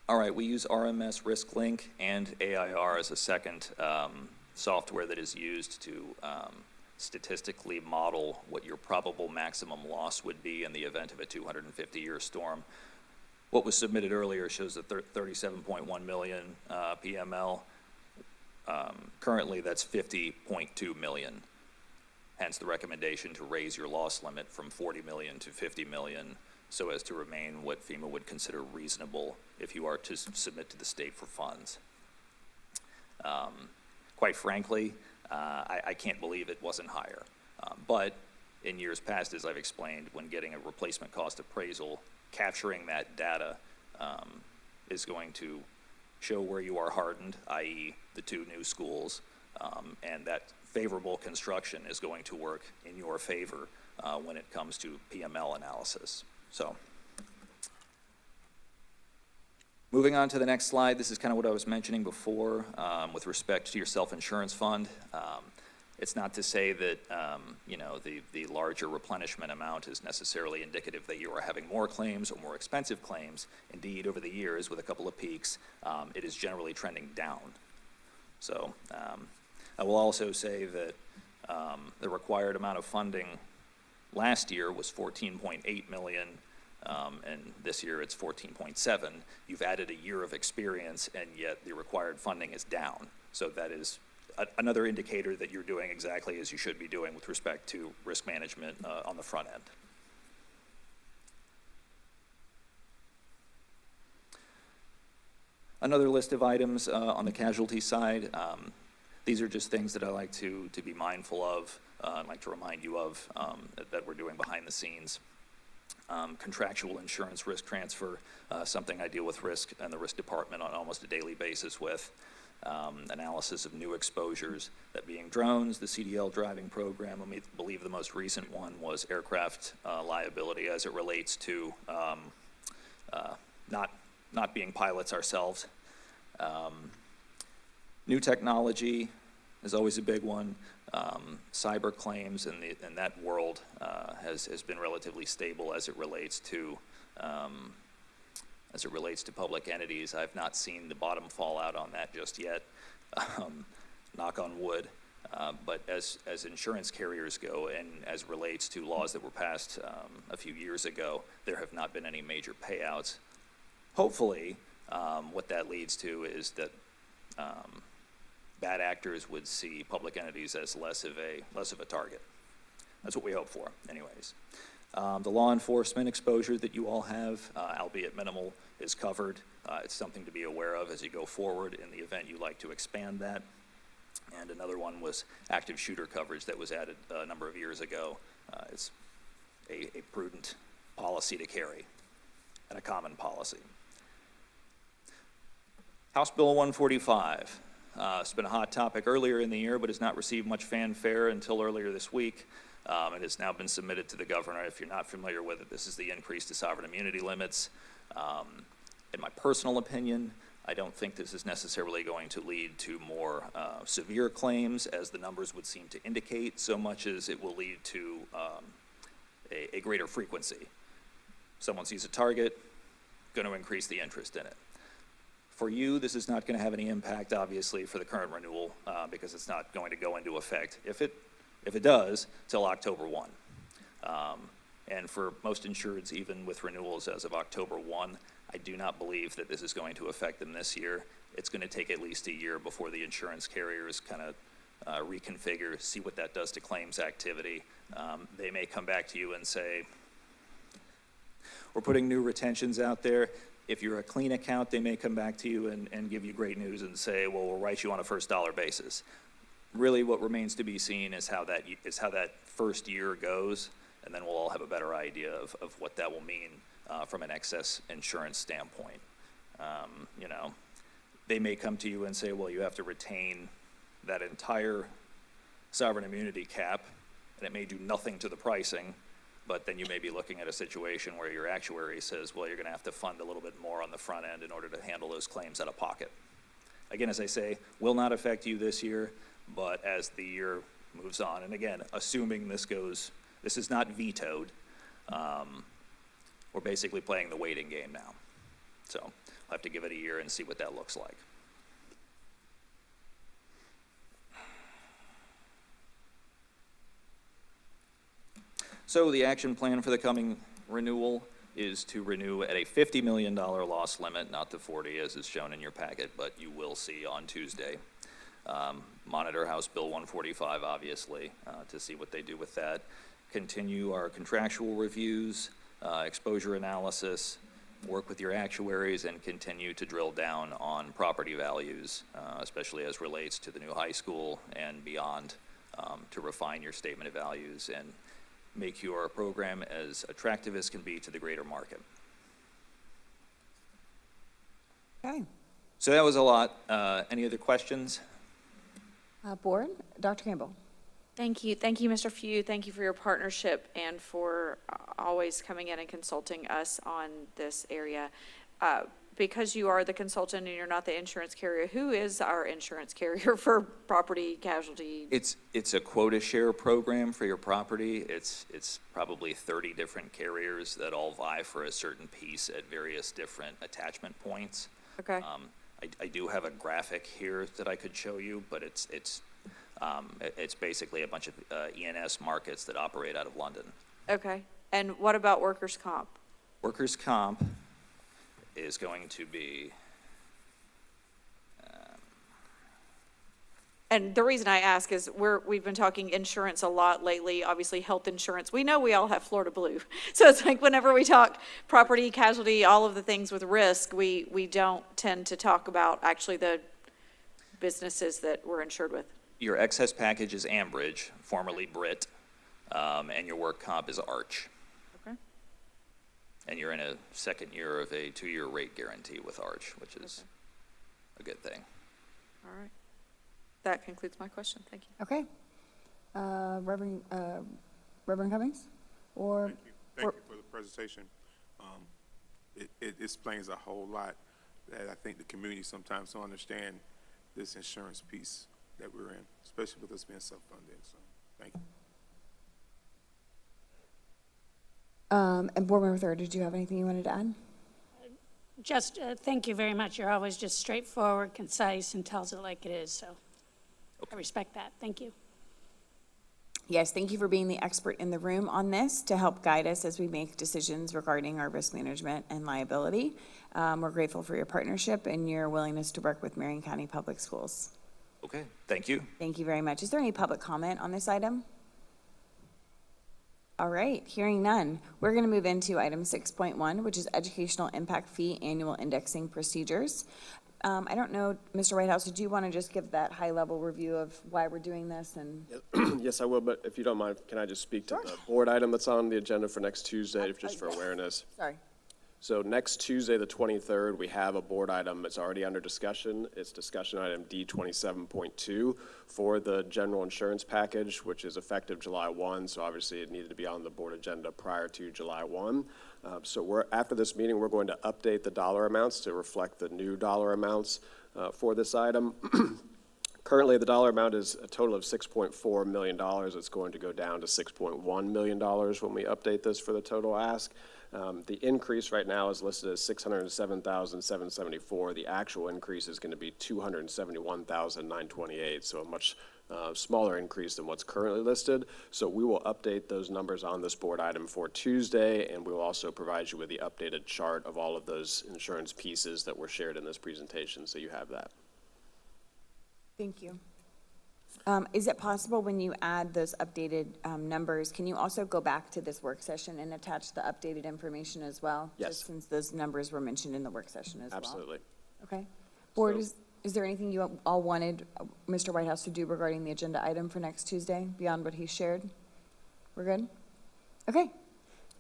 All right, we use RMS RiskLink and AIR as a second software that is used to statistically model what your probable maximum loss would be in the event of a 250-year storm. What was submitted earlier shows a 37.1 million PML. Currently, that's 50.2 million. Hence the recommendation to raise your loss limit from 40 million to 50 million so as to remain what FEMA would consider reasonable if you are to submit to the state for funds. Quite frankly, I can't believe it wasn't higher. But in years past, as I've explained, when getting a replacement cost appraisal, capturing that data is going to show where you are hardened, i.e. the 2 new schools, and that favorable construction is going to work in your favor when it comes to PML analysis. So, moving on to the next slide, this is kind of what I was mentioning before with respect to your self-insurance fund. It's not to say that you know, the larger replenishment amount is necessarily indicative that you are having more claims or more expensive claims. Indeed, over the years, with a couple of peaks, it is generally trending down. So I will also say that the required amount of funding last year was 14.8 million, and this year it's 14.7. You've added a year of experience, and yet the required funding is down. So that is another indicator that you're doing exactly as you should be doing with respect to risk management on the front end. Another list of items on the casualty side. These are just things that I like to be mindful of. I'd like to remind you of that we're doing behind the scenes. Contractual insurance risk transfer, something I deal with risk and the risk department on almost a daily basis with. Analysis of new exposures, that being drones, the CDL driving program. I believe the most recent one was aircraft liability as it relates to not being pilots ourselves. New technology is always a big one. Cyber claims in that world has been relatively stable as it relates to public entities. I've not seen the bottom fall out on that just yet, knock on wood. But as insurance carriers go, and as relates to laws that were passed a few years ago, there have not been any major payouts. Hopefully, what that leads to is that bad actors would see public entities as less of a target. That's what we hope for, anyways. The law enforcement exposure that you all have, albeit minimal, is covered. It's something to be aware of as you go forward in the event you like to expand that. And another one was active shooter coverage that was added a number of years ago. It's a prudent policy to carry and a common policy. House Bill 145. It's been a hot topic earlier in the year, but has not received much fanfare until earlier this week. It has now been submitted to the governor. If you're not familiar with it, this is the increase to sovereign immunity limits. In my personal opinion, I don't think this is necessarily going to lead to more severe claims, as the numbers would seem to indicate, so much as it will lead to a greater frequency. Someone sees a target, going to increase the interest in it. For you, this is not going to have any impact, obviously, for the current renewal, because it's not going to go into effect. If it does, till October 1. And for most insureds, even with renewals as of October 1, I do not believe that this is going to affect them this year. It's going to take at least a year before the insurance carriers kind of reconfigure, see what that does to claims activity. They may come back to you and say, we're putting new retentions out there. If you're a clean account, they may come back to you and give you great news and say, well, we'll write you on a first dollar basis. Really, what remains to be seen is how that first year goes, and then we'll all have a better idea of what that will mean from an excess insurance standpoint. You know, they may come to you and say, well, you have to retain that entire sovereign immunity cap, and it may do nothing to the pricing, but then you may be looking at a situation where your actuary says, well, you're going to have to fund a little bit more on the front end in order to handle those claims out of pocket. Again, as I say, will not affect you this year, but as the year moves on, and again, assuming this is not vetoed, we're basically playing the waiting game now. So I'll have to give it a year and see what that looks like. So the action plan for the coming renewal is to renew at a $50 million loss limit, not the 40 as is shown in your packet, but you will see on Tuesday. Monitor House Bill 145, obviously, to see what they do with that. Continue our contractual reviews, exposure analysis, work with your actuaries, and continue to drill down on property values, especially as relates to the new high school and beyond, to refine your statement of values and make your program as attractive as can be to the greater market. Okay. So that was a lot. Any other questions? Board, Dr. Campbell. Thank you, Mr. Few. Thank you for your partnership and for always coming in and consulting us on this area. Because you are the consultant and you're not the insurance carrier, who is our insurance carrier for property casualty? It's a quota share program for your property. It's probably 30 different carriers that all vie for a certain piece at various different attachment points. Okay. I do have a graphic here that I could show you, but it's basically a bunch of E&S markets that operate out of London. Okay. And what about workers' comp? Workers' comp is going to be, And the reason I ask is we've been talking insurance a lot lately, obviously health insurance. We know we all have Florida Blue. So it's like whenever we talk property, casualty, all of the things with risk, we don't tend to talk about actually the businesses that we're insured with. your excess package is Ambridge, formerly Brit, and your work comp is Arch. Okay. And you're in a second year of a 2-year rate guarantee with Arch, which is a good thing. All right. That concludes my question. Thank you. Okay. Reverend Cummings? Or Thank you for the presentation. It explains a whole lot that I think the community sometimes don't understand this insurance piece that we're in, especially with us being self-funded. So, thank you. And Board Member Third, did you have anything you wanted to add? Just, thank you very much. You're always just straightforward, concise, and tells it like it is, so I respect that. Thank you. Yes, thank you for being the expert in the room on this to help guide us as we make decisions regarding our risk management and liability. We're grateful for your partnership and your willingness to work with Marion County Public Schools. Okay, thank you. Thank you very much. Is there any public comment on this item? All right, hearing none, we're going to move into item 6.1, which is educational impact fee annual indexing procedures. I don't know, Mr. Whitehouse, did you want to just give that high-level review of why we're doing this? And Yes, I will, but if you don't mind, can I just speak to the board item that's on the agenda for next Tuesday, just for awareness? Sorry. So next Tuesday, the 23rd, we have a board item that's already under discussion. It's discussion item D27.2 for the general insurance package, which is effective July 1, so obviously it needed to be on the board agenda prior to July 1. So after this meeting, we're going to update the dollar amounts to reflect the new dollar amounts for this item. Currently, the dollar amount is a total of $6.4 million. It's going to go down to $6.1 million when we update this for the total ask. The increase right now is listed as $607,774. The actual increase is going to be $271,928, so a much smaller increase than what's currently listed. So we will update those numbers on this board item for Tuesday, and we will also provide you with the updated chart of all of those insurance pieces that were shared in this presentation, so you have that. Thank you. Is it possible when you add those updated numbers, can you also go back to this work session and attach the updated information as well? Yes. Just since those numbers were mentioned in the work session as well. Absolutely. Okay. Board, is there anything you all wanted Mr. Whitehouse to do regarding the agenda item for next Tuesday beyond what he shared? We're good? Okay.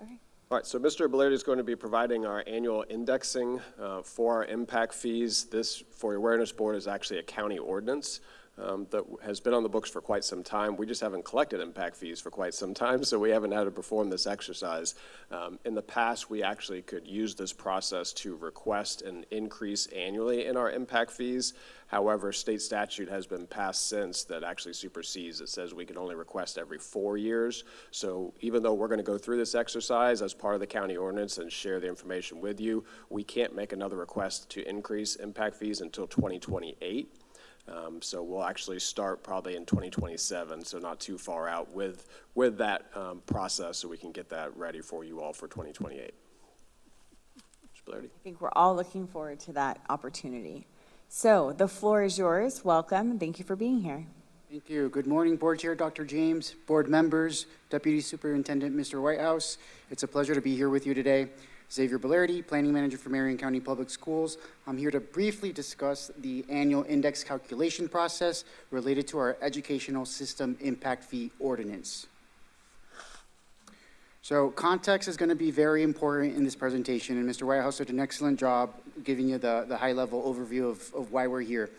Okay. All right, so Mr. Belardi is going to be providing our annual indexing for our impact fees. This, for your awareness, board, is actually a county ordinance that has been on the books for quite some time. We just haven't collected impact fees for quite some time, so we haven't had to perform this exercise. In the past, we actually could use this process to request an increase annually in our impact fees. However, state statute has been passed since that actually supersedes. It says we can only request every 4 years. So even though we're going to go through this exercise as part of the county ordinance and share the information with you, we can't make another request to increase impact fees until 2028. So we'll actually start probably in 2027, so not too far out with that process, so we can get that ready for you all for 2028. Mr. Belardi. I think we're all looking forward to that opportunity. So the floor is yours. Welcome. Thank you for being here. Thank you. Good morning, Board Chair Dr. James, board members, Deputy Superintendent Mr. Whitehouse. It's a pleasure to be here with you today. Xavier Bellardi, Planning Manager for Marion County Public Schools. I'm here to briefly discuss the annual index calculation process related to our Educational System Impact Fee Ordinance. So context is going to be very important in this presentation, and Mr. Whitehouse did an excellent job giving you the high-level overview of why we're here.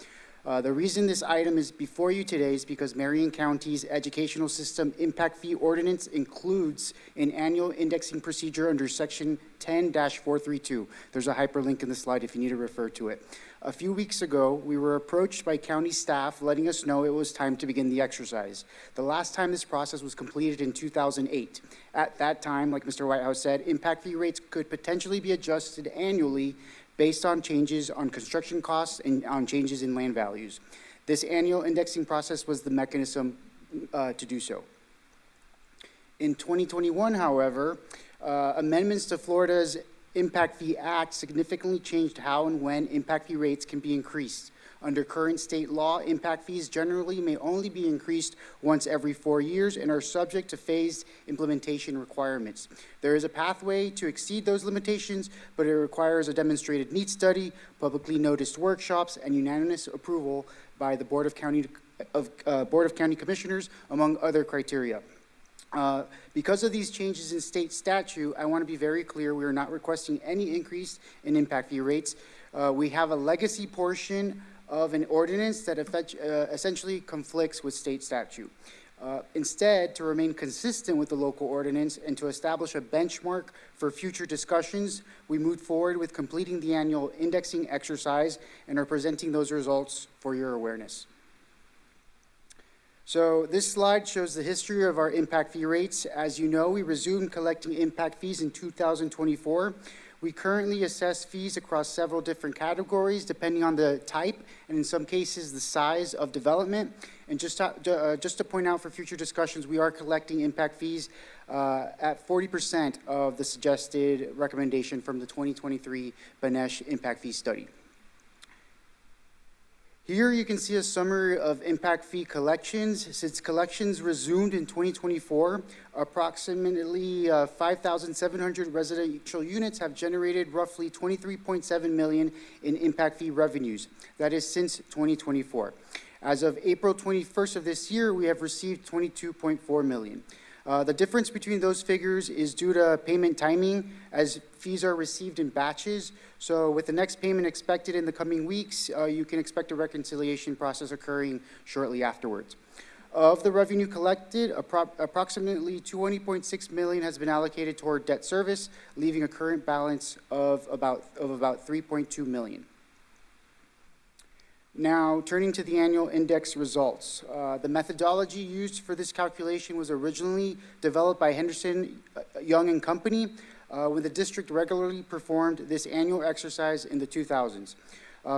The reason this item is before you today is because Marion County's Educational System Impact Fee Ordinance includes an annual indexing procedure under Section 10-432. There's a hyperlink in the slide if you need to refer to it. A few weeks ago, we were approached by county staff letting us know it was time to begin the exercise. The last time this process was completed in 2008. At that time, like Mr. Whitehouse said, impact fee rates could potentially be adjusted annually based on changes on construction costs and on changes in land values. This annual indexing process was the mechanism to do so. In 2021, however, amendments to Florida's Impact Fee Act significantly changed how and when impact fee rates can be increased. Under current state law, impact fees generally may only be increased once every 4 years and are subject to phased implementation requirements. There is a pathway to exceed those limitations, but it requires a demonstrated needs study, publicly noticed workshops, and unanimous approval by the Board of County Commissioners, among other criteria. Because of these changes in state statute, I want to be very clear, we are not requesting any increase in impact fee rates. We have a legacy portion of an ordinance that essentially conflicts with state statute. Instead, to remain consistent with the local ordinance and to establish a benchmark for future discussions, we moved forward with completing the annual indexing exercise and are presenting those results for your awareness. So this slide shows the history of our impact fee rates. As you know, we resumed collecting impact fees in 2024. We currently assess fees across several different categories depending on the type and in some cases the size of development. And just to point out for future discussions, we are collecting impact fees at 40% of the suggested recommendation from the 2023 Benesh Impact Fee Study. Here you can see a summary of impact fee collections. Since collections resumed in 2024, approximately 5,700 residential units have generated roughly $23.7 million in impact fee revenues. That is since 2024. As of April 21st of this year, we have received $22.4 million. The difference between those figures is due to payment timing, as fees are received in batches. So with the next payment expected in the coming weeks, you can expect a reconciliation process occurring shortly afterwards. Of the revenue collected, approximately $20.6 million has been allocated toward debt service, leaving a current balance of about $3.2 million. Now, turning to the annual index results. The methodology used for this calculation was originally developed by Henderson, Young and Company when the district regularly performed this annual exercise in the 2000s.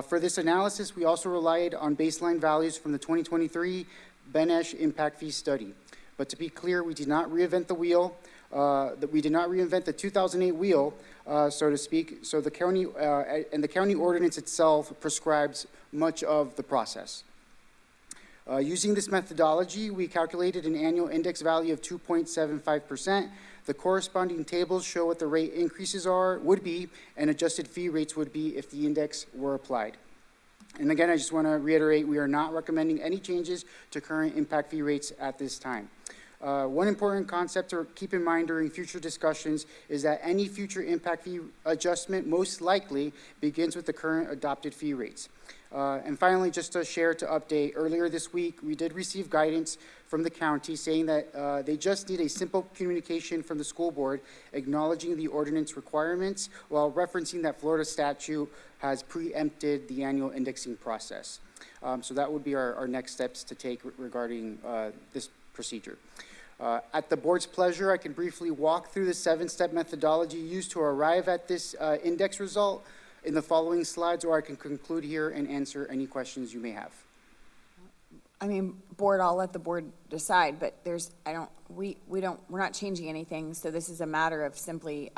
For this analysis, we also relied on baseline values from the 2023 Benesh Impact Fee Study. But to be clear, we did not reinvent the wheel. We did not reinvent the 2008 wheel, so to speak. So the county and the county ordinance itself prescribes much of the process. Using this methodology, we calculated an annual index value of 2.75%. The corresponding tables show what the rate increases would be, and adjusted fee rates would be if the index were applied. And again, I just want to reiterate, we are not recommending any changes to current impact fee rates at this time. One important concept to keep in mind during future discussions is that any future impact fee adjustment most likely begins with the current adopted fee rates. And finally, just to update, earlier this week, we did receive guidance from the county saying that they just need a simple communication from the school board acknowledging the ordinance requirements while referencing that Florida statute has preempted the annual indexing process. So that would be our next steps to take regarding this procedure. At the board's pleasure, I can briefly walk through the 7-step methodology used to arrive at this index result in the following slides, or I can conclude here and answer any questions you may have. I mean, board, I'll let the board decide, but we're not changing anything, so this is a matter of simply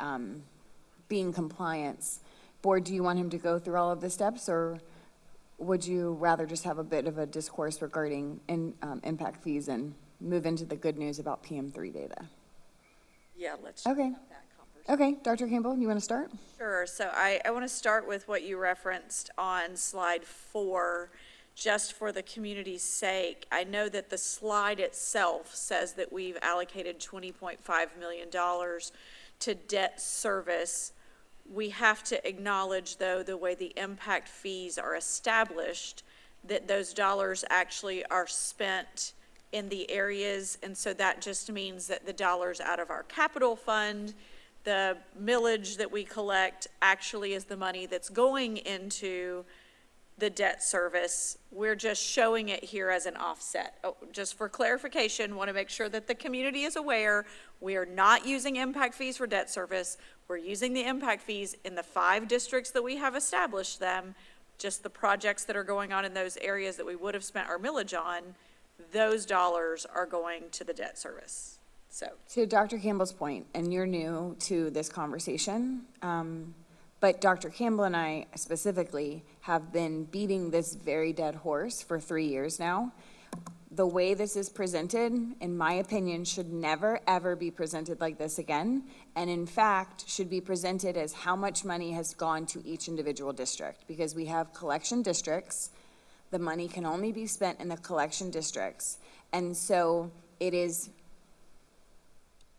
being compliance. Board, do you want him to go through all of the steps, or? would you rather just have a bit of a discourse regarding impact fees and move into the good news about PM3 data? Yeah, let's Okay. have that conversation. Okay, Dr. Campbell, you want to start? Sure, so I want to start with what you referenced on slide 4, just for the community's sake. I know that the slide itself says that we've allocated $20.5 million to debt service. We have to acknowledge, though, the way the impact fees are established, that those dollars actually are spent in the areas, and so that just means that the dollars out of our capital fund, the millage that we collect, actually is the money that's going into the debt service. We're just showing it here as an offset. Oh, just for clarification, want to make sure that the community is aware, we are not using impact fees for debt service. We're using the impact fees in the 5 districts that we have established them, just the projects that are going on in those areas that we would have spent our millage on, those dollars are going to the debt service. So, To Dr. Campbell's point, and you're new to this conversation, but Dr. Campbell and I specifically have been beating this very dead horse for 3 years now. The way this is presented, in my opinion, should never, ever be presented like this again. And in fact, should be presented as how much money has gone to each individual district. Because we have collection districts, the money can only be spent in the collection districts. And so it is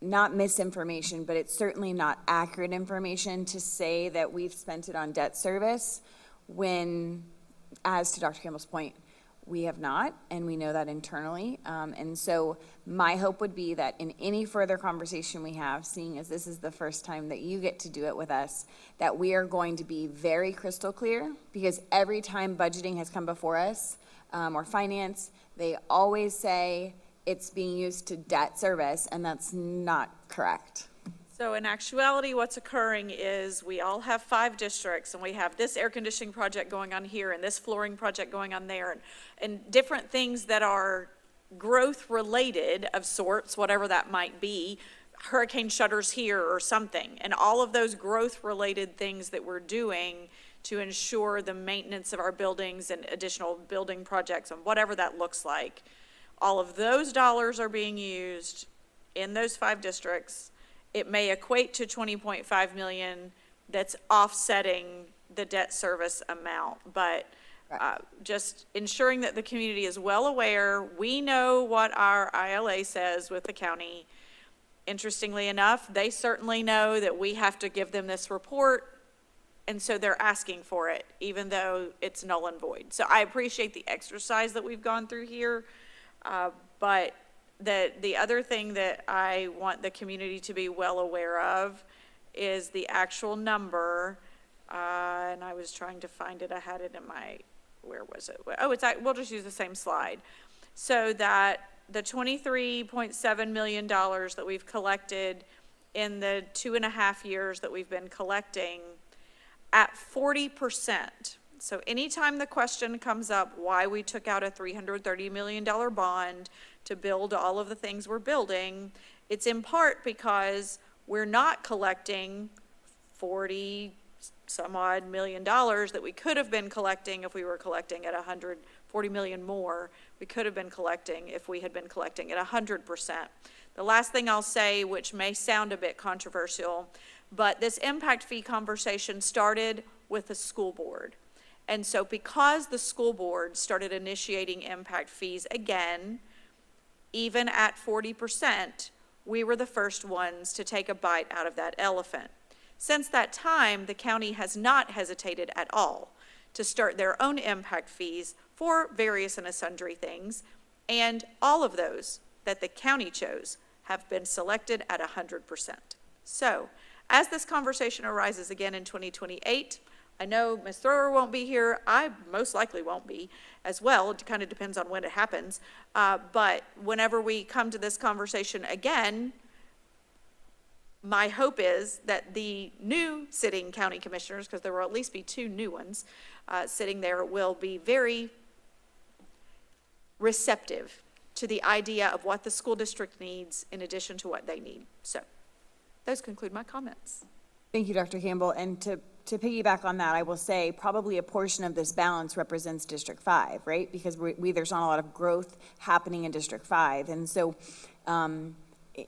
not misinformation, but it's certainly not accurate information to say that we've spent it on debt service when, as to Dr. Campbell's point, we have not, and we know that internally. And so my hope would be that in any further conversation we have, seeing as this is the first time that you get to do it with us, that we are going to be very crystal clear, because every time budgeting has come before us, or finance, they always say it's being used to debt service, and that's not correct. so in actuality, what's occurring is we all have 5 districts, and we have this air conditioning project going on here, and this flooring project going on there, and different things that are growth-related of sorts, whatever that might be, hurricane shutters here or something, and all of those growth-related things that we're doing to ensure the maintenance of our buildings and additional building projects and whatever that looks like, all of those dollars are being used in those 5 districts. It may equate to 20.5 million that's offsetting the debt service amount, but just ensuring that the community is well aware. We know what our ILA says with the county. Interestingly enough, they certainly know that we have to give them this report, and so they're asking for it, even though it's null and void. So I appreciate the exercise that we've gone through here, but the other thing that I want the community to be well aware of is the actual number, and I was trying to find it. I had it in my, where was it? Oh, we'll just use the same slide. So that the $23.7 million that we've collected in the 2.5 years that we've been collecting at 40%. So anytime the question comes up why we took out a $330 million bond to build all of the things we're building, it's in part because we're not collecting 40 some odd million dollars that we could have been collecting if we were collecting at 140 million more. We could have been collecting if we had been collecting at 100%. The last thing I'll say, which may sound a bit controversial, but this impact fee conversation started with the school board. And so because the school board started initiating impact fees again, even at 40%, we were the first ones to take a bite out of that elephant. Since that time, the county has not hesitated at all to start their own impact fees for various and sundry things, and all of those that the county chose have been selected at 100%. So, as this conversation arises again in 2028, I know Ms. Thrower won't be here. I most likely won't be as well. It kind of depends on when it happens. But whenever we come to this conversation again, my hope is that the new sitting county commissioners, because there will at least be 2 new ones sitting there, will be very receptive to the idea of what the school district needs in addition to what they need. So those conclude my comments. Thank you, Dr. Campbell. And to to piggyback on that, I will say probably a portion of this balance represents District 5, right? Because there's not a lot of growth happening in District 5. And so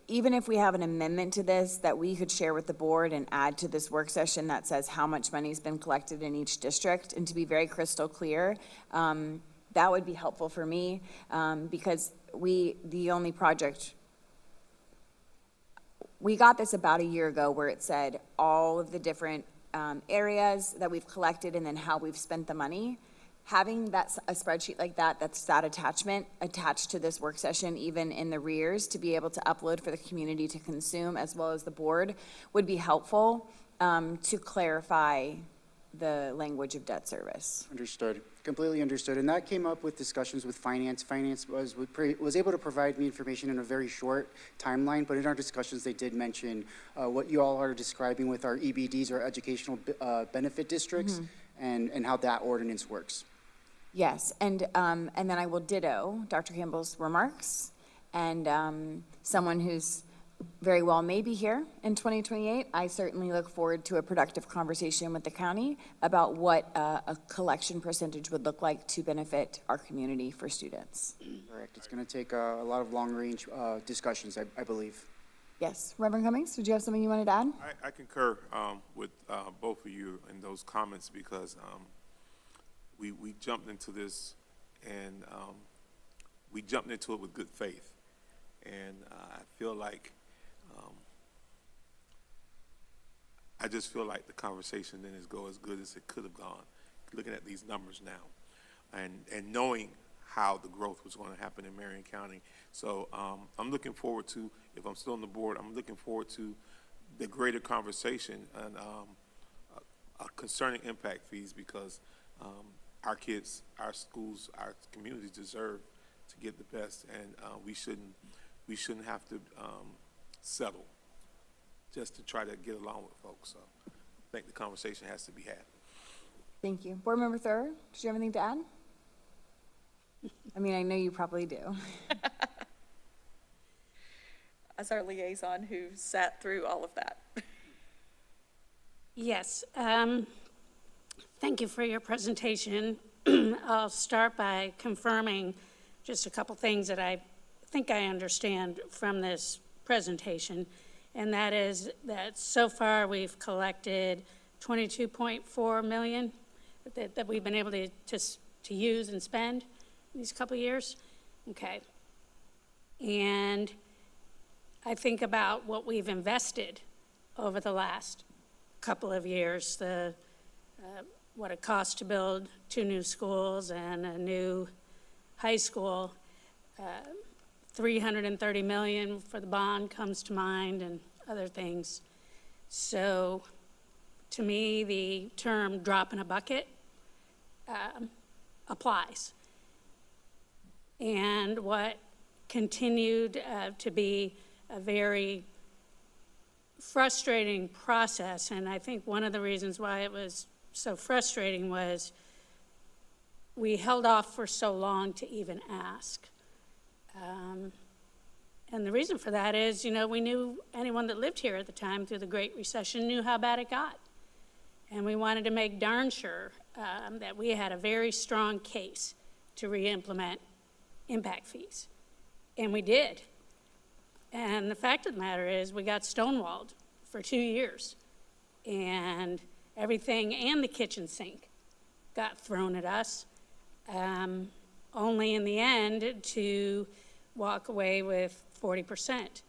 even if we have an amendment to this that we could share with the board and add to this work session that says how much money's been collected in each district, and to be very crystal clear, that would be helpful for me, because the only project, we got this about a year ago where it said all of the different areas that we've collected and then how we've spent the money. Having a spreadsheet like that, that's that attachment attached to this work session, even in the rears, to be able to upload for the community to consume as well as the board, would be helpful to clarify the language of debt service. Understood, completely understood. And that came up with discussions with finance. Finance was able to provide me information in a very short timeline, but in our discussions, they did mention what you all are describing with our EBDs, or educational benefit districts, and how that ordinance works. Yes, and then I will ditto Dr. Campbell's remarks, and someone who's very well may be here in 2028. I certainly look forward to a productive conversation with the county about what a collection percentage would look like to benefit our community for students. Correct. It's going to take a lot of long-range discussions, I believe. Yes. Reverend Cummings, did you have something you wanted to add? I concur with both of you in those comments, because we jumped into this, and we jumped into it with good faith. And I feel like, I just feel like the conversation didn't go as good as it could have gone, looking at these numbers now, and knowing how the growth was going to happen in Marion County. So I'm looking forward to, if I'm still on the board, I'm looking forward to the greater conversation and concerning impact fees, because our kids, our schools, our communities deserve to get the best, and we shouldn't have to settle just to try to get along with folks. So I think the conversation has to be had. Thank you. Board Member Thur, did you have anything to add? I mean, I know you probably do. As our liaison who sat through all of that. Yes. Thank you for your presentation. I'll start by confirming just a couple things that I think I understand from this presentation, and that is that so far we've collected $22.4 million that we've been able to use and spend these couple years. Okay. And I think about what we've invested over the last couple of years, what it costs to build 2 new schools and a new high school. $330 million for the bond comes to mind, and other things. So to me, the term drop in a bucket applies. And what continued to be a very frustrating process, and I think one of the reasons why it was so frustrating was we held off for so long to even ask. And the reason for that is, we knew anyone that lived here at the time through the Great Recession knew how bad it got. And we wanted to make darn sure that we had a very strong case to re-implement impact fees. And we did. And the fact of the matter is we got stonewalled for 2 years. And everything and the kitchen sink got thrown at us, only in the end to walk away with 40%.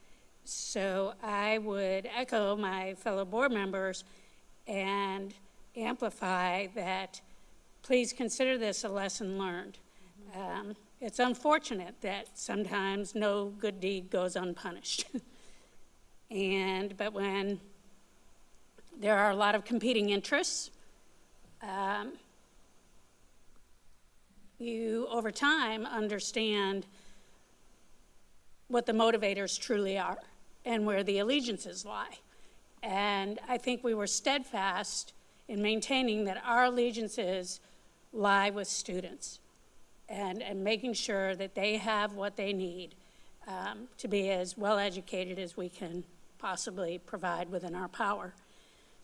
So I would echo my fellow board members and amplify that please consider this a lesson learned. It's unfortunate that sometimes no good deed goes unpunished. But when there are a lot of competing interests, you over time understand what the motivators truly are and where the allegiances lie. And I think we were steadfast in maintaining that our allegiances lie with students and making sure that they have what they need to be as well educated as we can possibly provide within our power.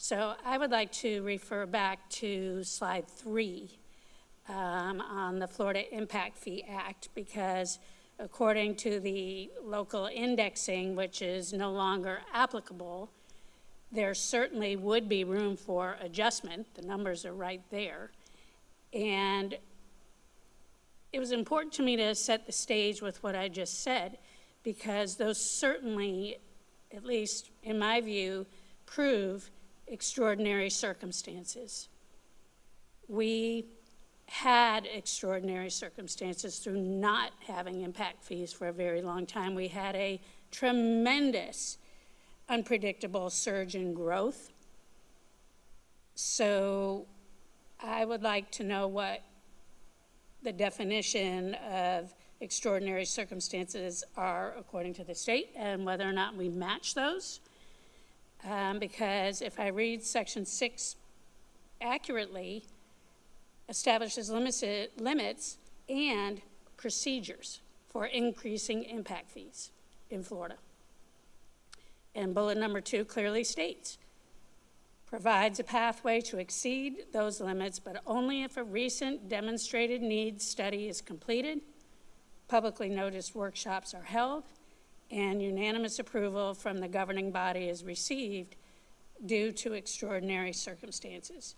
So I would like to refer back to slide 3 on the Florida Impact Fee Act, because according to the local indexing, which is no longer applicable, there certainly would be room for adjustment. The numbers are right there. And it was important to me to set the stage with what I just said, because those certainly, at least in my view, prove extraordinary circumstances. We had extraordinary circumstances through not having impact fees for a very long time. We had a tremendous unpredictable surge in growth. So I would like to know what the definition of extraordinary circumstances are according to the state, and whether or not we match those. Because if I read section 6 accurately, establishes limits and procedures for increasing impact fees in Florida. And bullet number 2 clearly states, provides a pathway to exceed those limits, but only if a recent demonstrated needs study is completed, publicly noticed workshops are held, and unanimous approval from the governing body is received due to extraordinary circumstances.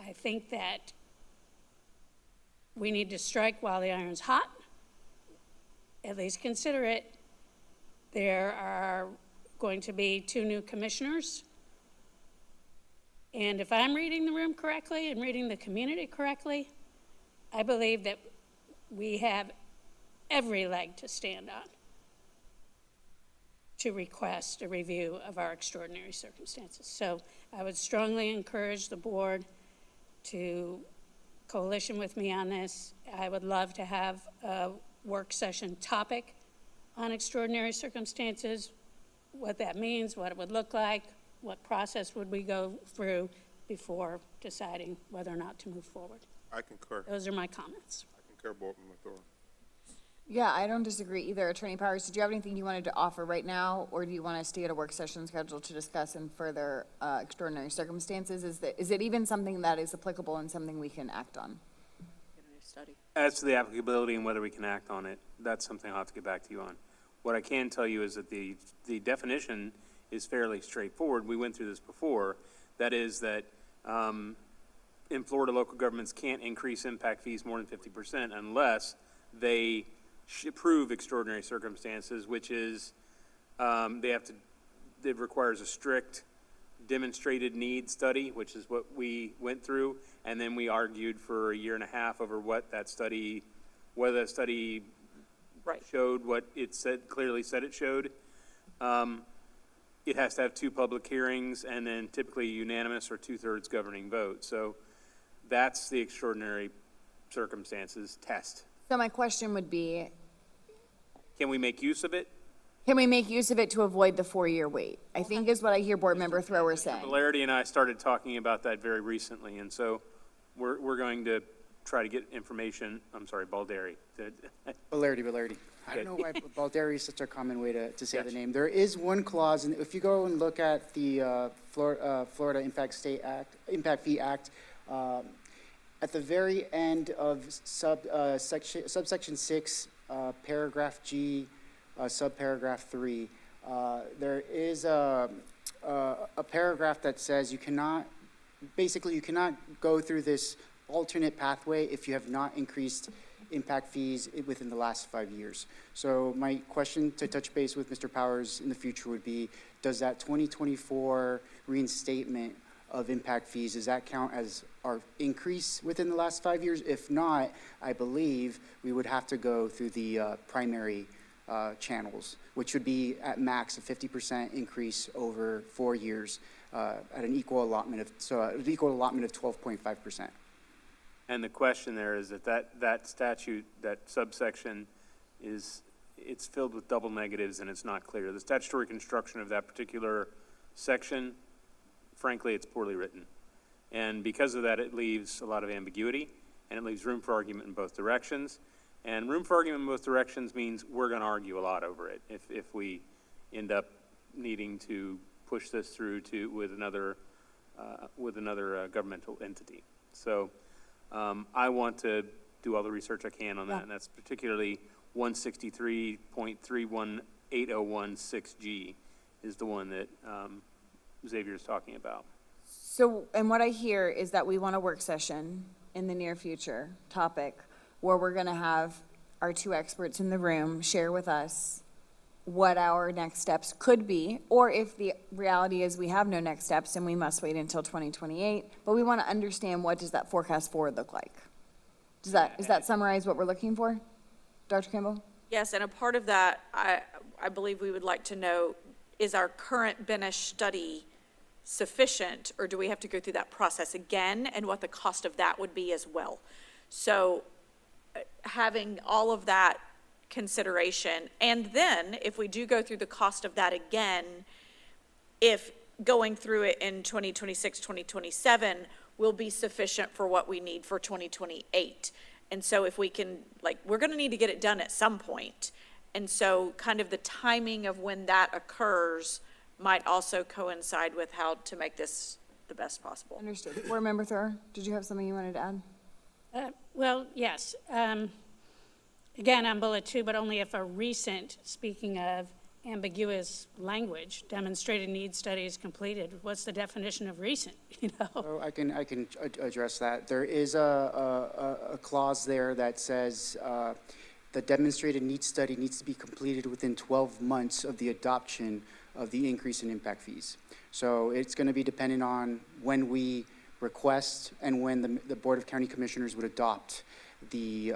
I think that we need to strike while the iron's hot, at least consider it. There are going to be 2 new commissioners. And if I'm reading the room correctly and reading the community correctly, I believe that we have every leg to stand on to request a review of our extraordinary circumstances. So I would strongly encourage the board to coalition with me on this. I would love to have a work session topic on extraordinary circumstances, what that means, what it would look like, what process would we go through before deciding whether or not to move forward. I concur. Those are my comments. I concur, Board Member Thor. Yeah, I don't disagree either. Attorney Powers, did you have anything you wanted to offer right now, or do you want to stay at a work session schedule to discuss in further extraordinary circumstances? Is it even something that is applicable and something we can act on? As to the applicability and whether we can act on it, that's something I'll have to get back to you on. What I can tell you is that the definition is fairly straightforward. We went through this before. That is that in Florida, local governments can't increase impact fees more than 50% unless they prove extraordinary circumstances, which is it requires a strict demonstrated need study, which is what we went through, and then we argued for 1.5 years over whether that study Right. showed what it clearly said it showed. It has to have 2 public hearings and then typically unanimous or 2/3 governing vote. So that's the extraordinary circumstances test. So my question would be, Can we make use of it? can we make use of it to avoid the 4-year wait? I think is what I hear Board Member Thrower saying. Larry and I started talking about that very recently, and so we're going to try to get information. I'm sorry, Balderi. Balerdi. I don't know why Balderi is such a common way to say the Gotcha. name. There is one clause, and if you go and look at the Florida Impact Fee Act, at the very end of subsection 6, paragraph G, subparagraph 3, there is a paragraph that says you cannot go through this alternate pathway if you have not increased impact fees within the last 5 years. So my question to touch base with Mr. Powers in the future would be, does that 2024 reinstatement of impact fees, does that count as our increase within the last 5 years? If not, I believe we would have to go through the primary channels, which would be at max a 50% increase over 4 years at an equal allotment of 12.5%. And the question there is that statute, that subsection it's filled with double negatives and it's not clear. The statutory construction of that particular section, frankly, it's poorly written. And because of that, it leaves a lot of ambiguity and it leaves room for argument in both directions. And room for argument in both directions means we're going to argue a lot over it if we end up needing to push this through with another governmental entity. So I want to do all the research I can on that, and that's particularly 163.318016G is the one that Xavier is talking about. So, and what I hear is that we want a work session in the near future topic where we're going to have our two experts in the room share with us what our next steps could be, or if the reality is we have no next steps and we must wait until 2028, but we want to understand what does that forecast forward look like. Does that summarize what we're looking for, Dr. Campbell? Yes, and a part of that, I believe we would like to know, is our current Benish study sufficient, or do we have to go through that process again, and what the cost of that would be as well? So having all of that consideration, and then if we do go through the cost of that again, if going through it in 2026, 2027 will be sufficient for what we need for 2028. And so if we can, like, we're going to need to get it done at some point. And so kind of the timing of when that occurs might also coincide with how to make this the best possible. Understood. Board Member Thur, did you have something you wanted to add? Well, yes. Again, on bullet 2, but only if a recent, speaking of ambiguous language, demonstrated need study is completed. What's the definition of recent, you know? So I can address that. There is a clause there that says the demonstrated need study needs to be completed within 12 months of the adoption of the increase in impact fees. So it's going to be dependent on when we request and when the Board of County Commissioners would adopt the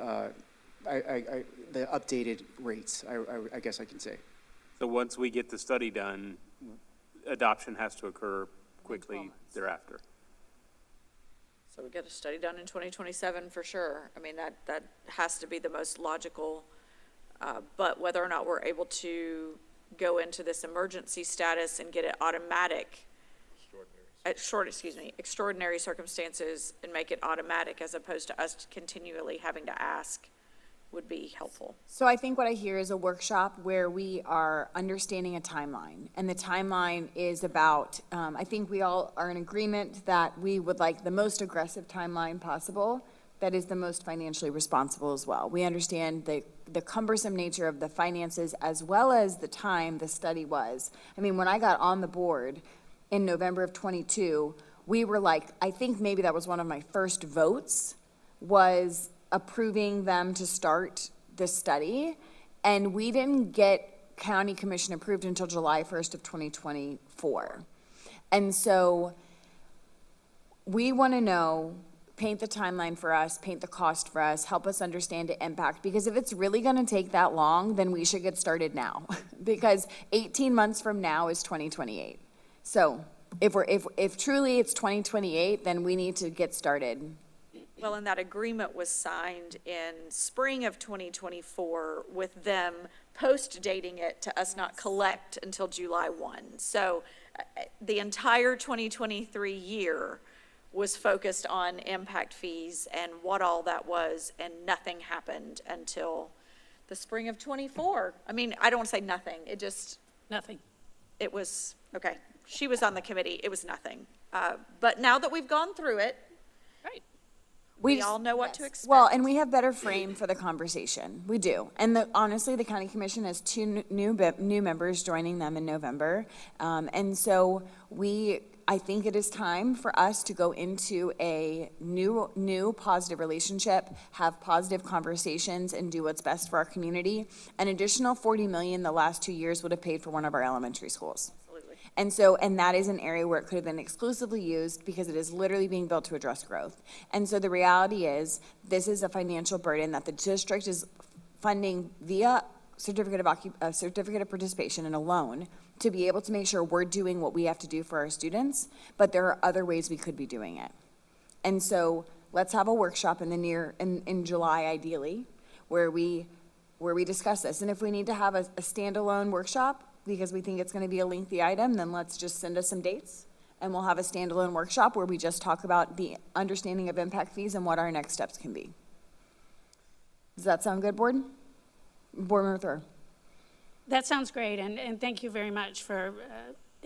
updated rates, I guess I can say. So once we get the study done, adoption has to occur quickly thereafter. So we get a study done in 2027 for sure. I mean, that has to be the most logical. But whether or not we're able to go into this emergency status and get it automatic, extraordinary circumstances, and make it automatic as opposed to us continually having to ask, would be helpful. So I think what I hear is a workshop where we are understanding a timeline. And the timeline is about, I think we all are in agreement that we would like the most aggressive timeline possible that is the most financially responsible as well. We understand the cumbersome nature of the finances as well as the time the study was. I mean, when I got on the board in November of 22, we were like, I think maybe that was one of my first votes, was approving them to start the study, and we didn't get county commission approved until July 1st of 2024. And so we want to know, paint the timeline for us, paint the cost for us, help us understand the impact, because if it's really going to take that long, then we should get started now, because 18 months from now is 2028. So if truly it's 2028, then we need to get started. Well, and that agreement was signed in spring of 2024 with them post-dating it to us not collect until July 1. So the entire 2023 year was focused on impact fees and what all that was, and nothing happened until the spring of 24. I mean, I don't want to say nothing. It just... Nothing. It was, okay, she was on the committee. It was nothing. But now that we've gone through it, Right. we all know what to expect. Well, and we have better frame for the conversation. We do. And honestly, the county commission has two new members joining them in November. And so I think it is time for us to go into a new positive relationship, have positive conversations, and do what's best for our community. An additional $40 million the last 2 years would have paid for one of our elementary schools. Absolutely. And that is an area where it could have been exclusively used because it is literally being built to address growth. And so the reality is, this is a financial burden that the district is funding via certificate of participation and a loan to be able to make sure we're doing what we have to do for our students, but there are other ways we could be doing it. And so let's have a workshop in July ideally, where we discuss this. And if we need to have a standalone workshop because we think it's going to be a lengthy item, then let's just send us some dates and we'll have a standalone workshop where we just talk about the understanding of impact fees and what our next steps can be. Does that sound good, Board? Board Member Thur. That sounds great, and thank you very much for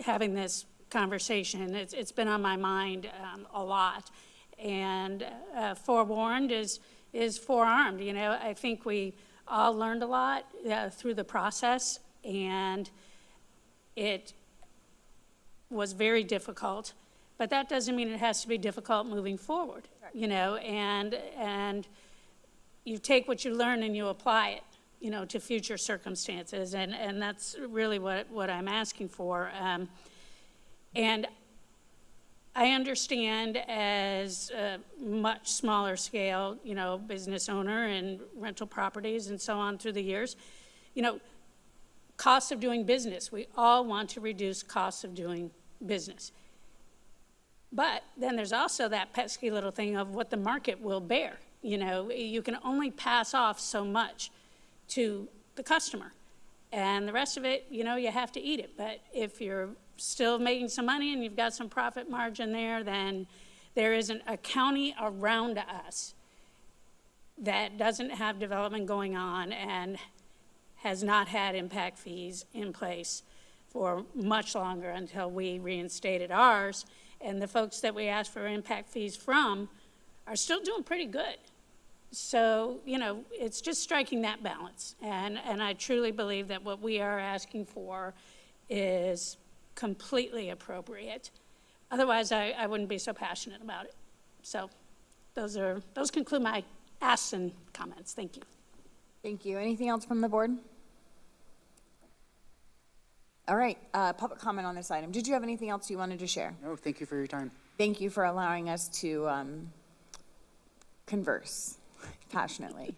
having this conversation. It's been on my mind a lot. And forewarned is forearmed. You know, I think we all learned a lot through the process, and it was very difficult. But that doesn't mean it has to be difficult moving forward, you know, and you take what you learn and you apply it, you know, to future circumstances, and that's really what I'm asking for. And I understand as a much smaller scale, you know, business owner and rental properties and so on through the years, you know, costs of doing business. We all want to reduce costs of doing business. But then there's also that pesky little thing of what the market will bear. You know, you can only pass off so much to the customer. And the rest of it, you know, you have to eat it. But if you're still making some money and you've got some profit margin there, then there isn't a county around us that doesn't have development going on and has not had impact fees in place for much longer until we reinstated ours. And the folks that we asked for impact fees from are still doing pretty good. So, you know, it's just striking that balance. And I truly believe that what we are asking for is completely appropriate. Otherwise, I wouldn't be so passionate about it. So those conclude my asks and comments. Thank you. Thank you. Anything else from the board? All right, public comment on this item. Did you have anything else you wanted to share? No, thank you for your time. Thank you for allowing us to converse passionately.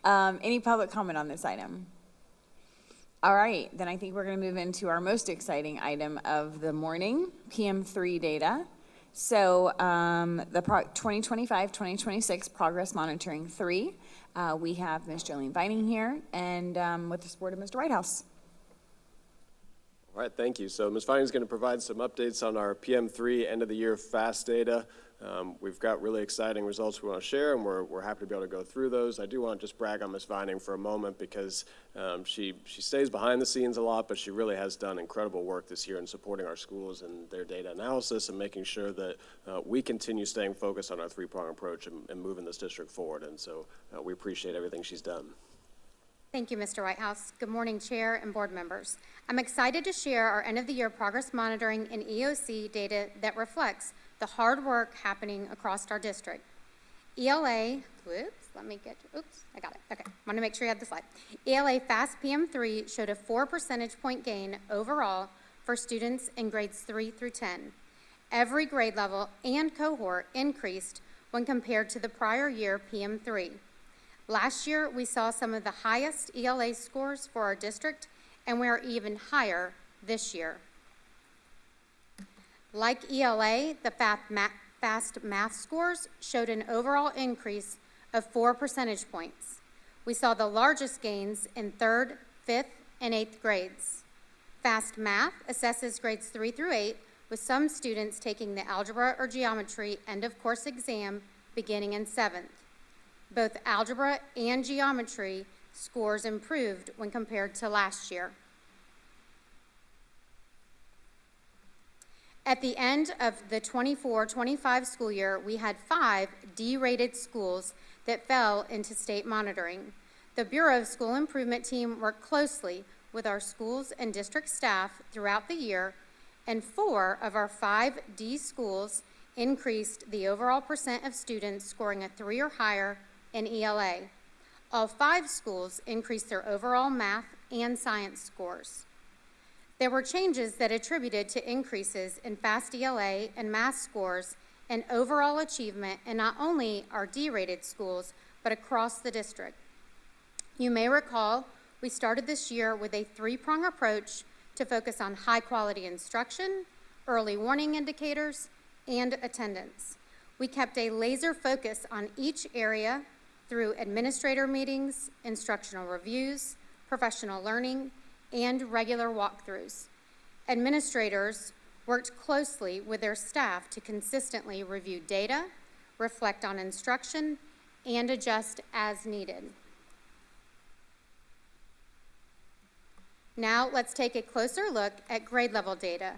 Any public comment on this item? All right, then I think we're going to move into our most exciting item of the morning, PM3 data. So the 2025-2026 Progress Monitoring 3, we have Ms. Jolene Vining here, and with the support of Mr. Whitehouse. All right, thank you. So Ms. Vining is going to provide some updates on our PM3 end of the year FAST data. We've got really exciting results we want to share, and we're happy to be able to go through those. I do want to just brag on Ms. Vining for a moment because she stays behind the scenes a lot, but she really has done incredible work this year in supporting our schools and their data analysis and making sure that we continue staying focused on our three-prong approach and moving this district forward. And so we appreciate everything she's done. Thank you, Mr. Whitehouse. Good morning, Chair and board members. I'm excited to share our end-of-the-year progress monitoring and EOC data that reflects the hard work happening across our district. ELA, I got it. Okay, want to make sure you have the slide. ELA FAST PM3 showed a 4 percentage point gain overall for students in grades 3 through 10. Every grade level and cohort increased when compared to the prior year PM3. Last year, we saw some of the highest ELA scores for our district, and we are even higher this year. Like ELA, the FAST math scores showed an overall increase of 4 percentage points. We saw the largest gains in 3rd, 5th, and 8th grades. FAST math assesses grades 3 through 8, with some students taking the algebra or geometry end-of-course exam beginning in 7th. Both algebra and geometry scores improved when compared to last year. At the end of the 24-25 school year, we had 5 D-rated schools that fell into state monitoring. The Bureau of School Improvement team worked closely with our schools and district staff throughout the year, and 4 of our 5 D schools increased the overall percent of students scoring a 3 or higher in ELA. All 5 schools increased their overall math and science scores. There were changes that attributed to increases in FAST ELA and math scores and overall achievement in not only our D-rated schools, but across the district. You may recall we started this year with a 3-prong approach to focus on high-quality instruction, early warning indicators, and attendance. We kept a laser focus on each area through administrator meetings, instructional reviews, professional learning, and regular walkthroughs. Administrators worked closely with their staff to consistently review data, reflect on instruction, and adjust as needed. Now, let's take a closer look at grade level data.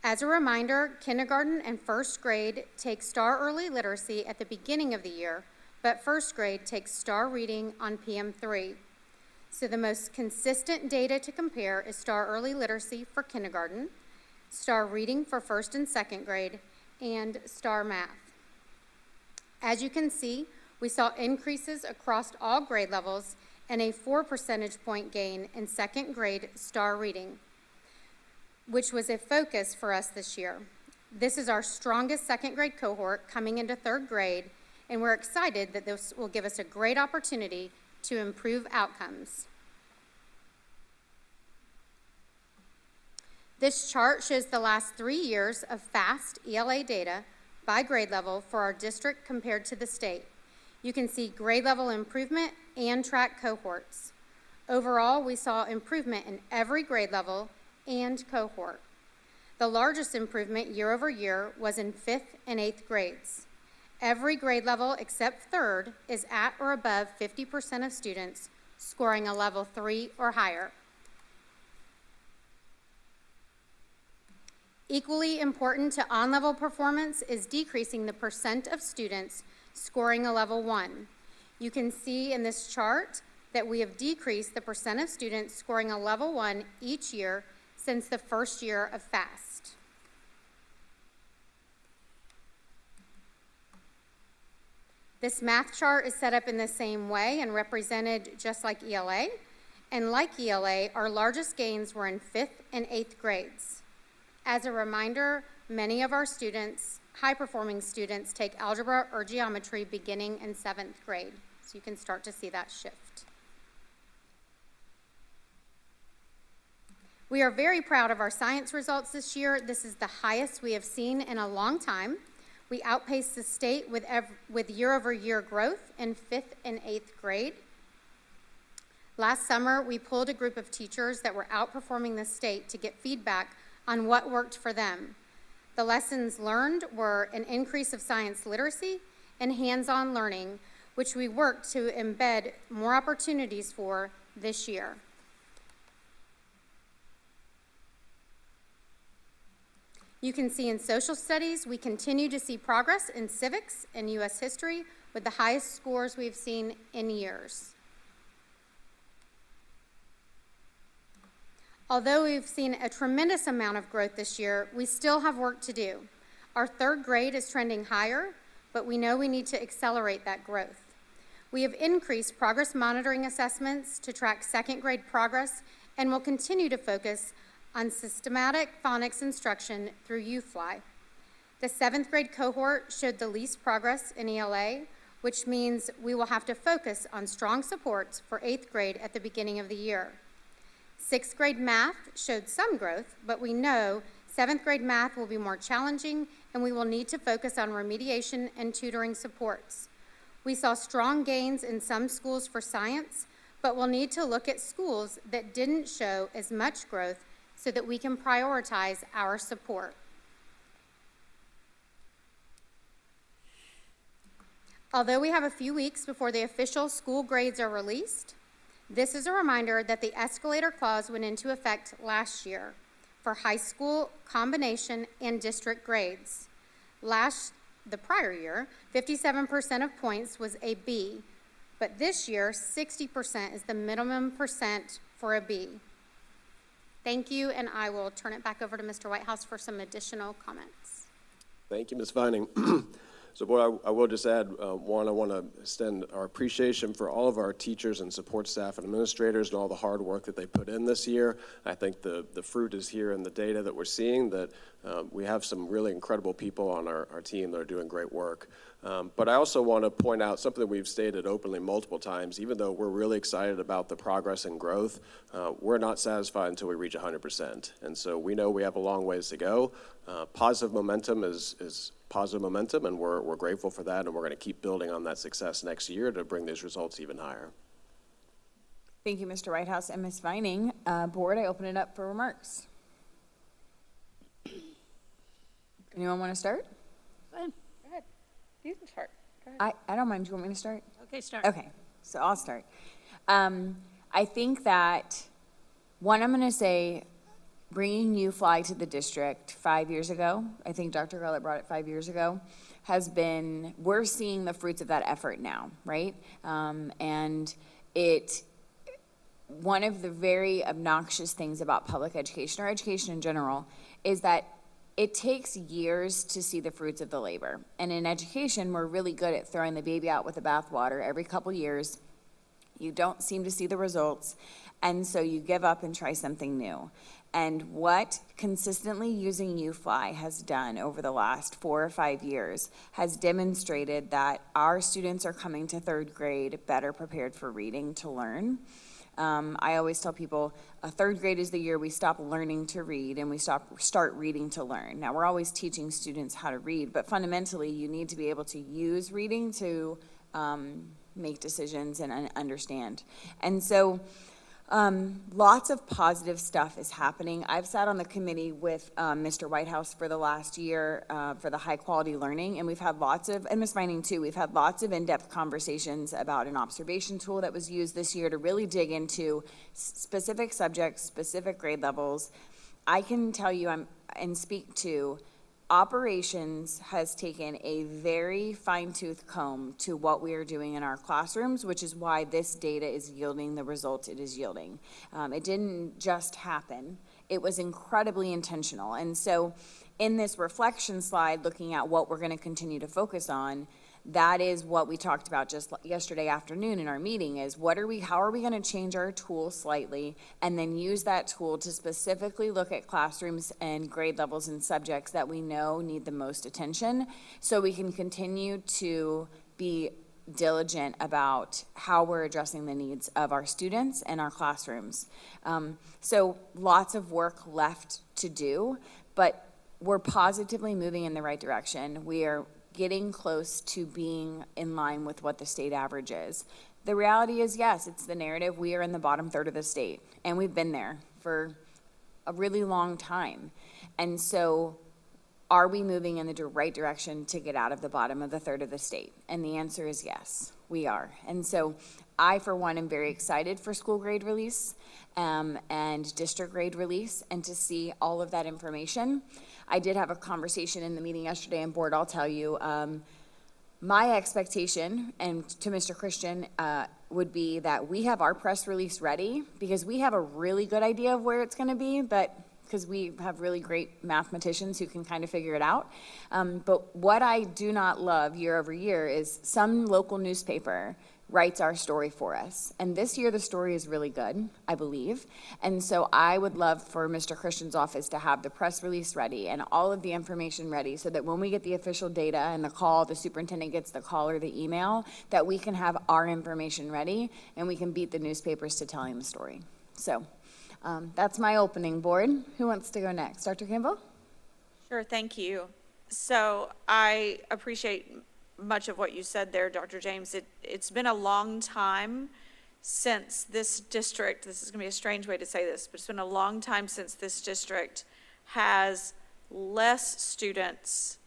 As a reminder, kindergarten and first grade take STAR Early Literacy at the beginning of the year, but first grade takes STAR Reading on PM3. So the most consistent data to compare is STAR Early Literacy for kindergarten, STAR Reading for first and second grade, and STAR Math. As you can see, we saw increases across all grade levels and a 4 percentage point gain in second grade STAR Reading, which was a focus for us this year. This is our strongest second grade cohort coming into third grade, and we're excited that this will give us a great opportunity to improve outcomes. This chart shows the last 3 years of FAST ELA data by grade level for our district compared to the state. You can see grade level improvement and track cohorts. Overall, we saw improvement in every grade level and cohort. The largest improvement year over year was in 5th and 8th grades. Every grade level except third is at or above 50% of students scoring a level 3 or higher. Equally important to on-level performance is decreasing the percent of students scoring a level 1. You can see in this chart that we have decreased the percent of students scoring a level 1 each year since the first year of FAST. This math chart is set up in the same way and represented just like ELA. And like ELA, our largest gains were in 5th and 8th grades. As a reminder, many of our students, high-performing students, take algebra or geometry beginning in 7th grade. So you can start to see that shift. We are very proud of our science results this year. This is the highest we have seen in a long time. We outpaced the state with year-over-year growth in 5th and 8th grade. Last summer, we pulled a group of teachers that were outperforming the state to get feedback on what worked for them. The lessons learned were an increase of science literacy and hands-on learning, which we worked to embed more opportunities for this year. You can see in social studies, we continue to see progress in civics and U.S. history with the highest scores we've seen in years. Although we've seen a tremendous amount of growth this year, we still have work to do. Our third grade is trending higher, but we know we need to accelerate that growth. We have increased progress monitoring assessments to track second grade progress and will continue to focus on systematic phonics instruction through UFly. The 7th grade cohort showed the least progress in ELA, which means we will have to focus on strong supports for 8th grade at the beginning of the year. 6th grade math showed some growth, but we know 7th grade math will be more challenging and we will need to focus on remediation and tutoring supports. We saw strong gains in some schools for science, but we'll need to look at schools that didn't show as much growth so that we can prioritize our support. Although we have a few weeks before the official school grades are released, this is a reminder that the escalator clause went into effect last year for high school, combination, and district grades. The prior year, 57% of points was a B, but this year, 60% is the minimum percent for a B. Thank you, and I will turn it back over to Mr. Whitehouse for some additional comments. Thank you, Ms. Vining. So, boy, I will just add, one, I want to extend our appreciation for all of our teachers and support staff and administrators and all the hard work that they put in this year. I think the fruit is here in the data that we're seeing, that we have some really incredible people on our team that are doing great work. But I also want to point out something that we've stated openly multiple times. Even though we're really excited about the progress and growth, we're not satisfied until we reach 100%. And so we know we have a long ways to go. Positive momentum is positive momentum, and we're grateful for that, and we're going to keep building on that success next year to bring these results even higher. Thank you, Mr. Whitehouse and Ms. Vining. Board, I open it up for remarks. Anyone want to start? Go ahead. You can start. Go ahead. I don't mind. Do you want me to start? Okay, start. Okay, so I'll start. I think that One, I'm going to say, bringing UFly to the district 5 years ago, I think Dr. Garlett brought it 5 years ago, has been, we're seeing the fruits of that effort now, right? And one of the very obnoxious things about public education, or education in general, is that it takes years to see the fruits of the labor. And in education, we're really good at throwing the baby out with the bathwater every couple years. You don't seem to see the results, and so you give up and try something new. And what consistently using UFly has done over the last 4 or 5 years has demonstrated that our students are coming to third grade better prepared for reading to learn. I always tell people, third grade is the year we stop learning to read and we start reading to learn. Now, we're always teaching students how to read, but fundamentally, you need to be able to use reading to make decisions and understand. And so, lots of positive stuff is happening. I've sat on the committee with Mr. Whitehouse for the last year for the high quality learning, and we've had lots of, and Ms. Vining too, we've had lots of in-depth conversations about an observation tool that was used this year to really dig into specific subjects, specific grade levels. I can tell you and speak to operations has taken a very fine-tooth comb to what we are doing in our classrooms, which is why this data is yielding the results it is yielding. It didn't just happen. It was incredibly intentional. And so in this reflection slide, looking at what we're going to continue to focus on, that is what we talked about just yesterday afternoon in our meeting is how are we going to change our tool slightly and then use that tool to specifically look at classrooms and grade levels and subjects that we know need the most attention so we can continue to be diligent about how we're addressing the needs of our students and our classrooms. So lots of work left to do, but we're positively moving in the right direction. We are getting close to being in line with what the state average is. The reality is, yes, it's the narrative. We are in the bottom third of the state, and we've been there for a really long time. And so are we moving in the right direction to get out of the bottom of the third of the state? And the answer is yes, we are. And so I, for one, am very excited for school grade release and district grade release and to see all of that information. I did have a conversation in the meeting yesterday, and board, I'll tell you, my expectation, and to Mr. Christian, would be that we have our press release ready because we have a really good idea of where it's going to be, but because we have really great mathematicians who can kind of figure it out. But what I do not love year over year is some local newspaper writes our story for us. And this year the story is really good, I believe. And so I would love for Mr. Christian's office to have the press release ready and all of the information ready so that when we get the official data and the call, the superintendent gets the call or the email, that we can have our information ready and we can beat the newspapers to telling the story. So that's my opening, board. Who wants to go next? Dr. Campbell? Sure, thank you. So I appreciate much of what you said there, Dr. James. It's been a long time since this district, this is going to be a strange way to say this, but it's been a long time since this district has less students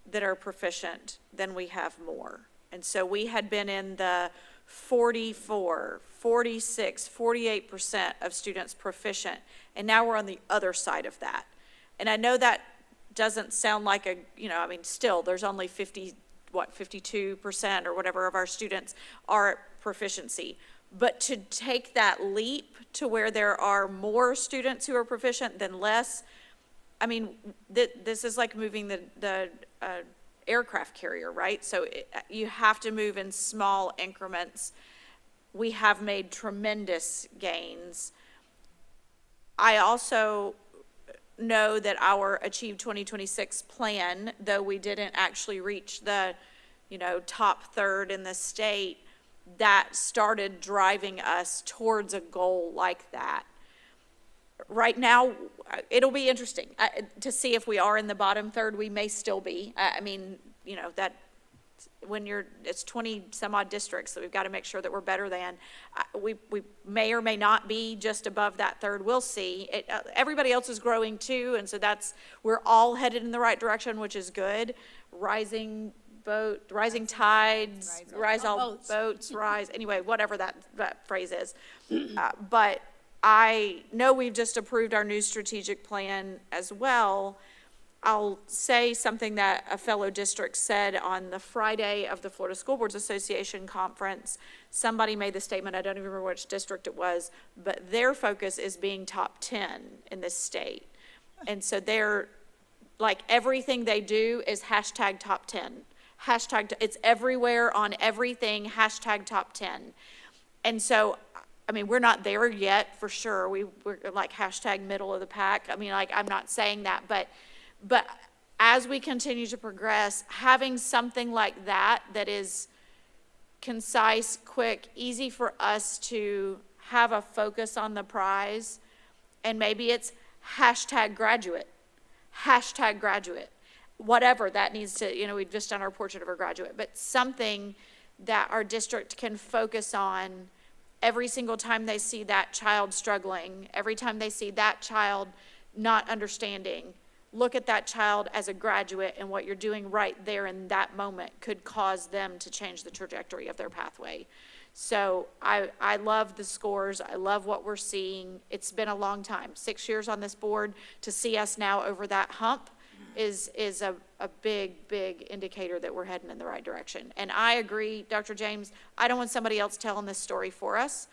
that are proficient than we have more. And so we had been in the 44, 46, 48% of students proficient, and now we're on the other side of that. And I know that doesn't sound like still there's only 52% or whatever of our students are at proficiency. But to take that leap to where there are more students who are proficient than less, this is like moving the aircraft carrier, right? So you have to move in small increments. We have made tremendous gains. I also know that our Achieve 2026 plan, though we didn't actually reach the, top third in the state, that started driving us towards a goal like that. Right now, it'll be interesting to see if we are in the bottom third. We may still be. That when it's 20 some odd districts, so we've got to make sure that we're better than. We may or may not be just above that third. We'll see. Everybody else is growing too, and so we're all headed in the right direction, which is good. Rising tides, rise all boats rise. Anyway, whatever that phrase is. But I know we've just approved our new strategic plan as well. I'll say something that a fellow district said on the Friday of the Florida School Boards Association conference. Somebody made the statement, I don't even remember which district it was, but their focus is being top 10 in this state. And so they're, like, everything they do is hashtag top 10. Hashtag, it's everywhere on everything, hashtag top 10. And so, I mean, we're not there yet, for sure. We're like hashtag middle of the pack. I mean, like, I'm not saying that, but as we continue to progress, having something like that that is concise, quick, easy for us to have a focus on the prize, and maybe it's hashtag graduate, whatever that needs to, you know, we've just done our portrait of our graduate, but something that our district can focus on every single time they see that child struggling, every time they see that child not understanding. Look at that child as a graduate, and what you're doing right there in that moment could cause them to change the trajectory of their pathway. So I love the scores. I love what we're seeing. It's been a long time, 6 years on this board. To see us now over that hump is a big, big indicator that we're heading in the right direction. And I agree, Dr. James, I don't want somebody else telling this story for us.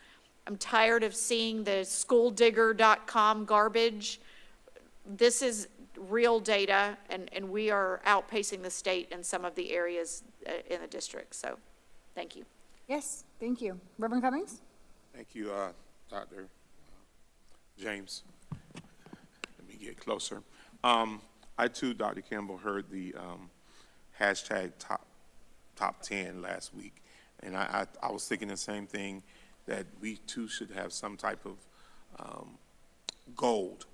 I'm tired of seeing the schooldigger.com garbage. This is real data, and we are outpacing the state in some of the areas in the district. So, thank you. Yes, thank you. Reverend Cummings? Thank you, Dr. James. Let me get closer. I too, Dr. Campbell, heard the hashtag top 10 last week, and I was thinking the same thing, that we too should have some type of gold.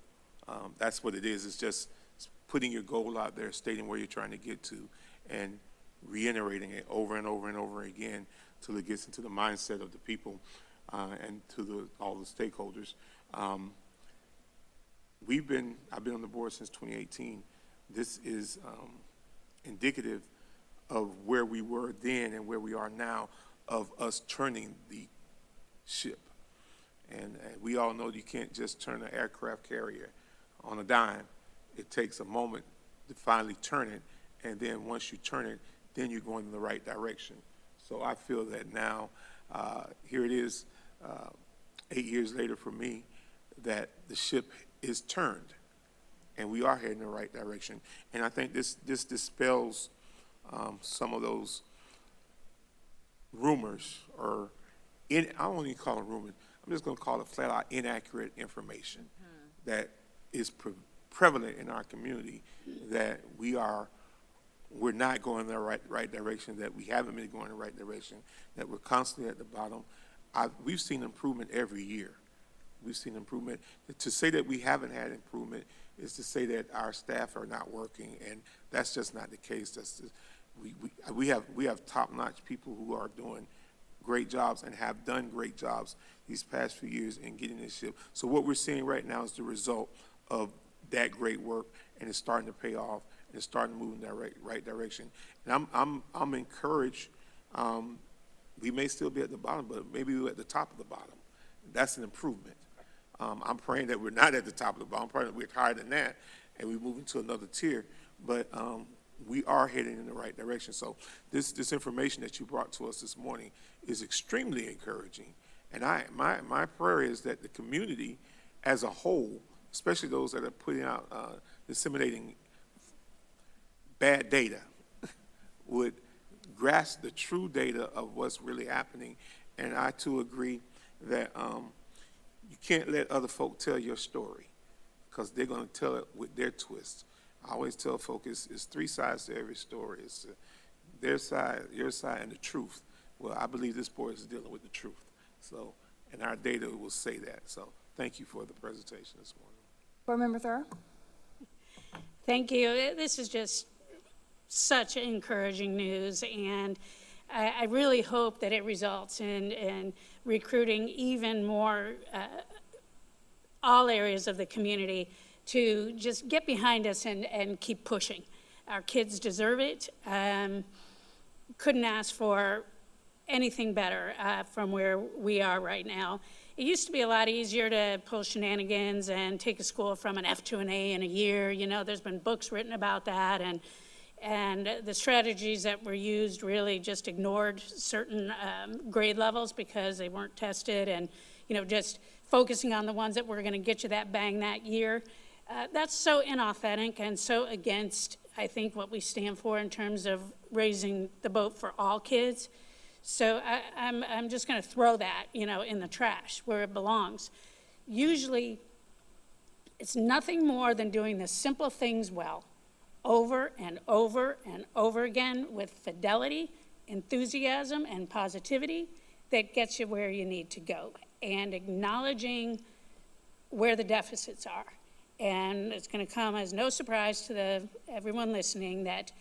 That's what it is. It's just putting your goal out there, stating where you're trying to get to, and reiterating it over and over and over again till it gets into the mindset of the people and to all the stakeholders. I've been on the board since 2018. This is indicative of where we were then and where we are now, of us turning the ship. And we all know you can't just turn an aircraft carrier on a dime. It takes a moment to finally turn it, and then once you turn it, then you're going in the right direction. So I feel that now, here it is, 8 years later for me, that the ship is turned, and we are heading in the right direction. And I think this dispels some of those rumors, or I don't even call them rumors. I'm just going to call it flat out inaccurate information that is prevalent in our community, that we're not going in the right direction, that we haven't been going in the right direction, that we're constantly at the bottom. We've seen improvement every year. We've seen improvement. To say that we haven't had improvement is to say that our staff are not working, and that's just not the case. That's just, we have top-notch people who are doing great jobs and have done great jobs these past few years in getting this ship. So what we're seeing right now is the result of that great work, and it's starting to pay off, and it's starting to move in the right direction. And I'm encouraged. We may still be at the bottom, but maybe we're at the top of the bottom. That's an improvement. I'm praying that we're not at the top of the bottom. I'm praying that we're higher than that, and we move into another tier. But we are heading in the right direction. So this information that you brought to us this morning is extremely encouraging. And my prayer is that the community as a whole, especially those that are putting out, disseminating bad data, would grasp the true data of what's really happening. And I too agree that you can't let other folk tell your story, because they're going to tell it with their twist. I always tell folk it's three sides to every story. It's their side, your side, and the truth. Well, I believe this board is dealing with the truth. So, and our data will say that. So thank you for the presentation this morning. Board Member Thurr? Thank you. This is just such encouraging news, and I really hope that it results in recruiting even more all areas of the community to just get behind us and keep pushing. Our kids deserve it. Couldn't ask for anything better from where we are right now. it used to be a lot easier to pull shenanigans and take a school from an F to an A in a year. You know, there's been books written about that, and the strategies that were used really just ignored certain grade levels because they weren't tested, and, you know, just focusing on the ones that were going to get you that bang that year. That's so inauthentic and so against, I think, what we stand for in terms of raising the boat for all kids. So I'm just going to throw that, you know, in the trash where it belongs. Usually, it's nothing more than doing the simple things well, over and over and over again with fidelity, enthusiasm, and positivity that gets you where you need to go, and acknowledging where the deficits are. And it's going to come as no surprise to everyone listening that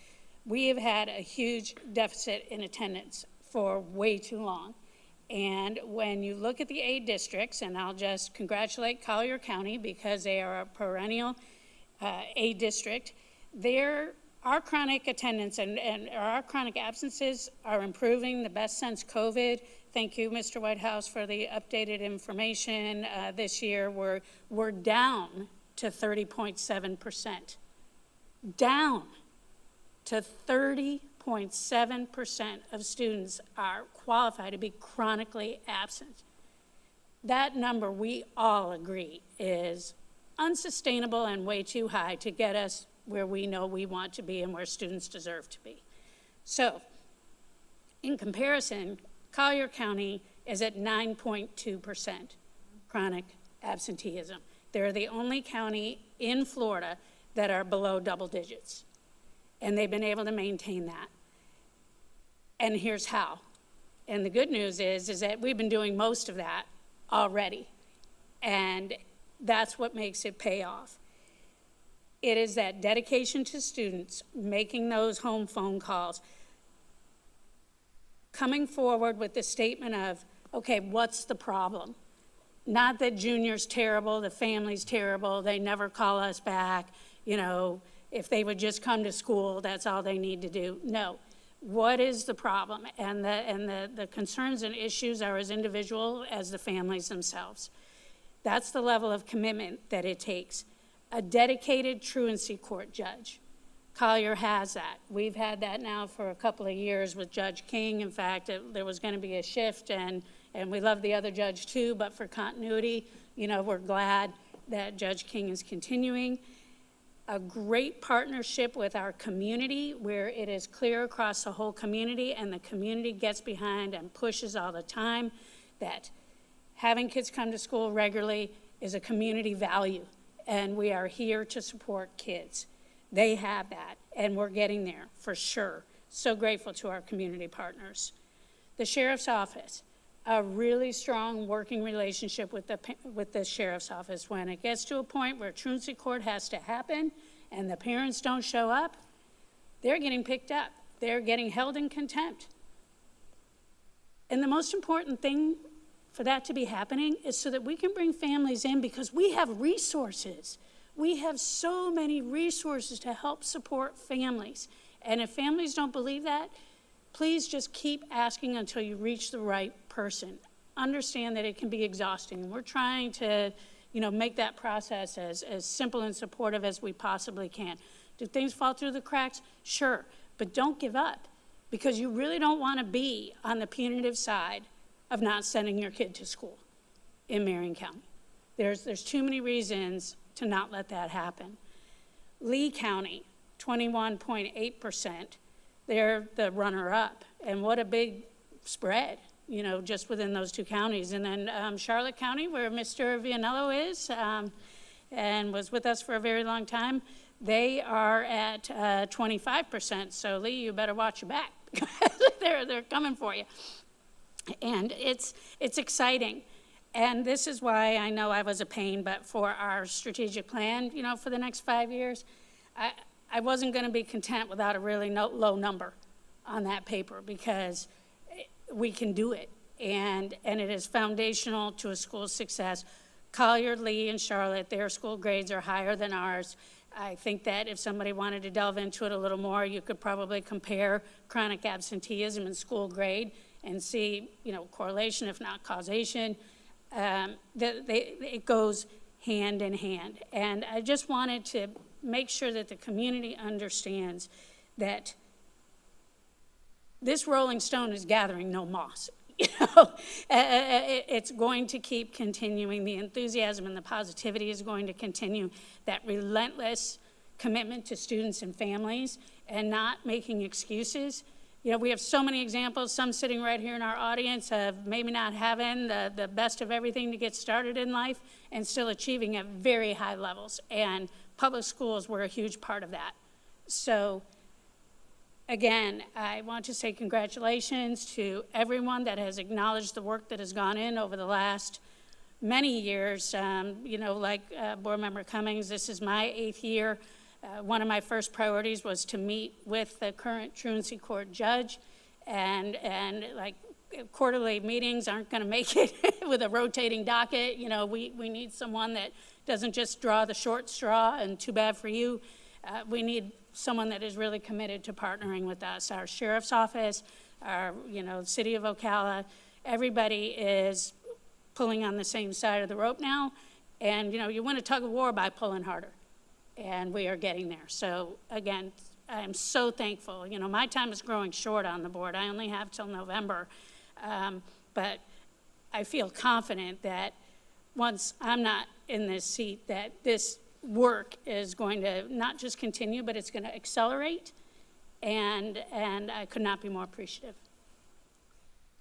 we have had a huge deficit in attendance for way too long. And when you look at the A districts, and I'll just congratulate Collier County because they are a perennial A district, our chronic attendance and our chronic absences are improving the best since COVID. Thank you, Mr. Whitehouse, for the updated information. This year, we're down to 30.7%. Down to 30.7% of students are qualified to be chronically absent. That number, we all agree, is unsustainable and way too high to get us where we know we want to be and where students deserve to be. So, in comparison, Collier County is at 9.2% chronic absenteeism. They're the only county in Florida that are below double digits. And they've been able to maintain that. And here's how. And the good news is that we've been doing most of that already. And that's what makes it pay off. It is that dedication to students, making those home phone calls, coming forward with the statement of, okay, what's the problem? Not that junior's terrible, the family's terrible, they never call us back, you know, if they would just come to school, that's all they need to do. No. What is the problem? And the concerns and issues are as individual as the families themselves. That's the level of commitment that it takes. A dedicated truancy court judge. Collier has that. We've had that now for a couple of years with Judge King. In fact, there was going to be a shift, and we love the other judge too, but for continuity, you know, we're glad that Judge King is continuing. A great partnership with our community where it is clear across the whole community and the community gets behind and pushes all the time that having kids come to school regularly is a community value, and we are here to support kids. They have that, and we're getting there for sure. So grateful to our community partners. The Sheriff's Office, a really strong working relationship with the Sheriff's Office. When it gets to a point where truancy court has to happen and the parents don't show up, they're getting picked up. They're getting held in contempt. And the most important thing for that to be happening is so that we can bring families in because we have resources. We have so many resources to help support families. And if families don't believe that, please just keep asking until you reach the right person. Understand that it can be exhausting. And we're trying to, you know, make that process as simple and supportive as we possibly can. Do things fall through the cracks? Sure. But don't give up because you really don't want to be on the punitive side of not sending your kid to school in Marion County. There's too many reasons to not let that happen. Lee County, 21.8%. They're the runner-up. And what a big spread, you know, just within those two counties. And then Charlotte County, where Mr. Vianello is and was with us for a very long time, they are at 25%. So, Lee, you better watch your back. They're coming for you. And it's exciting. And this is why I know I was a pain, but for our strategic plan, you know, for the next 5 years, I wasn't going to be content without a really low number on that paper because we can do it. And it is foundational to a school's success. Collier, Lee, and Charlotte, their school grades are higher than ours. I think that if somebody wanted to delve into it a little more, you could probably compare chronic absenteeism and school grade and see, you know, correlation, if not causation. it goes hand in hand. And I just wanted to make sure that the community understands that this rolling stone is gathering no moss. You know, it's going to keep continuing. The enthusiasm and the positivity is going to continue. That relentless commitment to students and families and not making excuses. You know, we have so many examples, some sitting right here in our audience of maybe not having the best of everything to get started in life and still achieving at very high levels. And public schools were a huge part of that. So again, I want to say congratulations to everyone that has acknowledged the work that has gone in over the last many years. You know, like Board Member Cummings, this is my 8th year. One of my first priorities was to meet with the current truancy court judge, and like quarterly meetings aren't going to make it with a rotating docket. You know, we need someone that doesn't just draw the short straw, and too bad for you. We need someone that is really committed to partnering with us. Our sheriff's office, our, you know, city of Ocala, everybody is pulling on the same side of the rope now. And, you know, you win a tug of war by pulling harder. And we are getting there. So again, I am so thankful. You know, my time is growing short on the board. I only have till November. But I feel confident that once I'm not in this seat, that this work is going to not just continue, but it's going to accelerate. And I could not be more appreciative.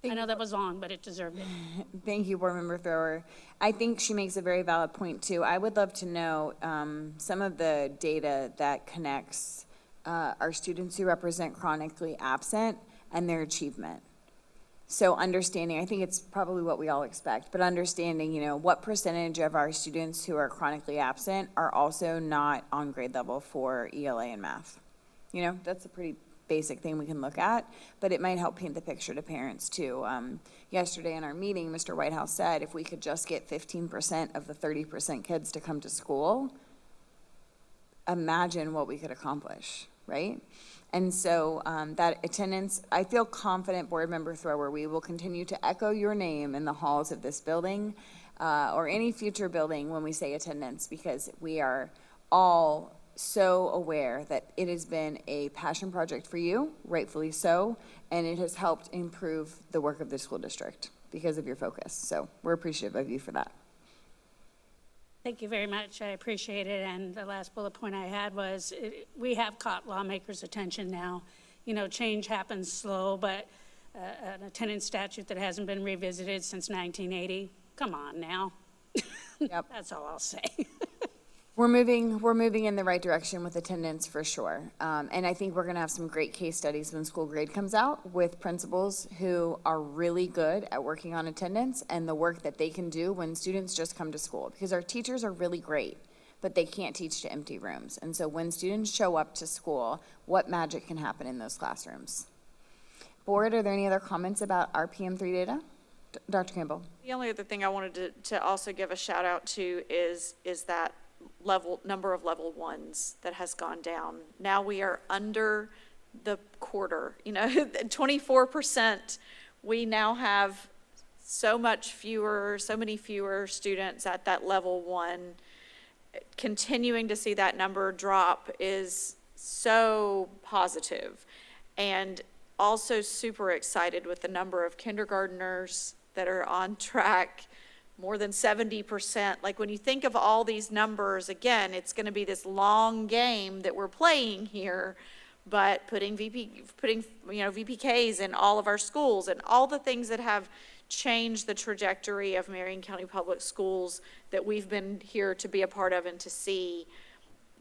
I know that was long, but it deserved it. Thank you, Board Member Thrower. I think she makes a very valid point, too. I would love to know some of the data that connects our students who represent chronically absent and their achievement. So understanding, I think it's probably what we all expect, but understanding, you know, what percentage of our students who are chronically absent are also not on grade level for ELA and math. You know, that's a pretty basic thing we can look at, but it might help paint the picture to parents too. Yesterday in our meeting, Mr. Whitehouse said if we could just get 15% of the 30% kids to come to school, imagine what we could accomplish, right? And so that attendance, I feel confident, Board Member Thrower, we will continue to echo your name in the halls of this building or any future building when we say attendance, because we are all so aware that it has been a passion project for you, rightfully so, and it has helped improve the work of the school district because of your focus. So we're appreciative of you for that. Thank you very much. I appreciate it. And the last bullet point I had was we have caught lawmakers' attention now. You know, change happens slow, but an attendance statute that hasn't been revisited since 1980, come on now. Yep. That's all I'll say. We're moving in the right direction with attendance for sure. And I think we're going to have some great case studies when school grade comes out with principals who are really good at working on attendance and the work that they can do when students just come to school. Because our teachers are really great, but they can't teach to empty rooms. And so when students show up to school, what magic can happen in those classrooms? Board, are there any other comments about RPM3 data? Dr. Campbell. The only other thing I wanted to also give a shout out to is that number of level ones that has gone down. Now we are under the quarter, you know, 24%. We now have so many fewer students at that level one. Continuing to see that number drop is so positive, and also super excited with the number of kindergartners that are on track. More than 70%. Like when you think of all these numbers, again, it's going to be this long game that we're playing here, but putting VPKs in all of our schools and all the things that have changed the trajectory of Marion County Public Schools that we've been here to be a part of and to see,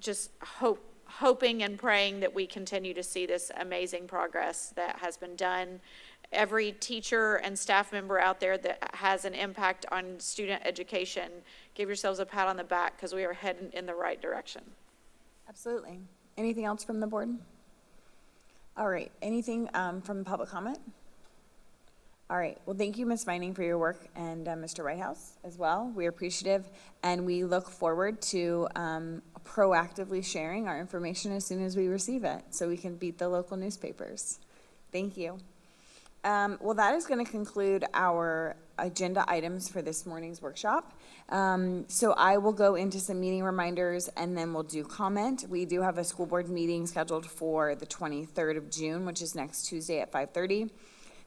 just hoping and praying that we continue to see this amazing progress that has been done. Every teacher and staff member out there that has an impact on student education, give yourselves a pat on the back because we are heading in the right direction. Absolutely. Anything else from the board? All right. Anything from public comment? All right. Well, thank you, Ms. Vining, for your work, and Mr. Whitehouse as well. We're appreciative, and we look forward to proactively sharing our information as soon as we receive it so we can beat the local newspapers. Thank you. Well, that is going to conclude our agenda items for this morning's workshop. So I will go into some meeting reminders and then we'll do comment. We do have a school board meeting scheduled for the 23rd of June, which is next Tuesday at 5:30.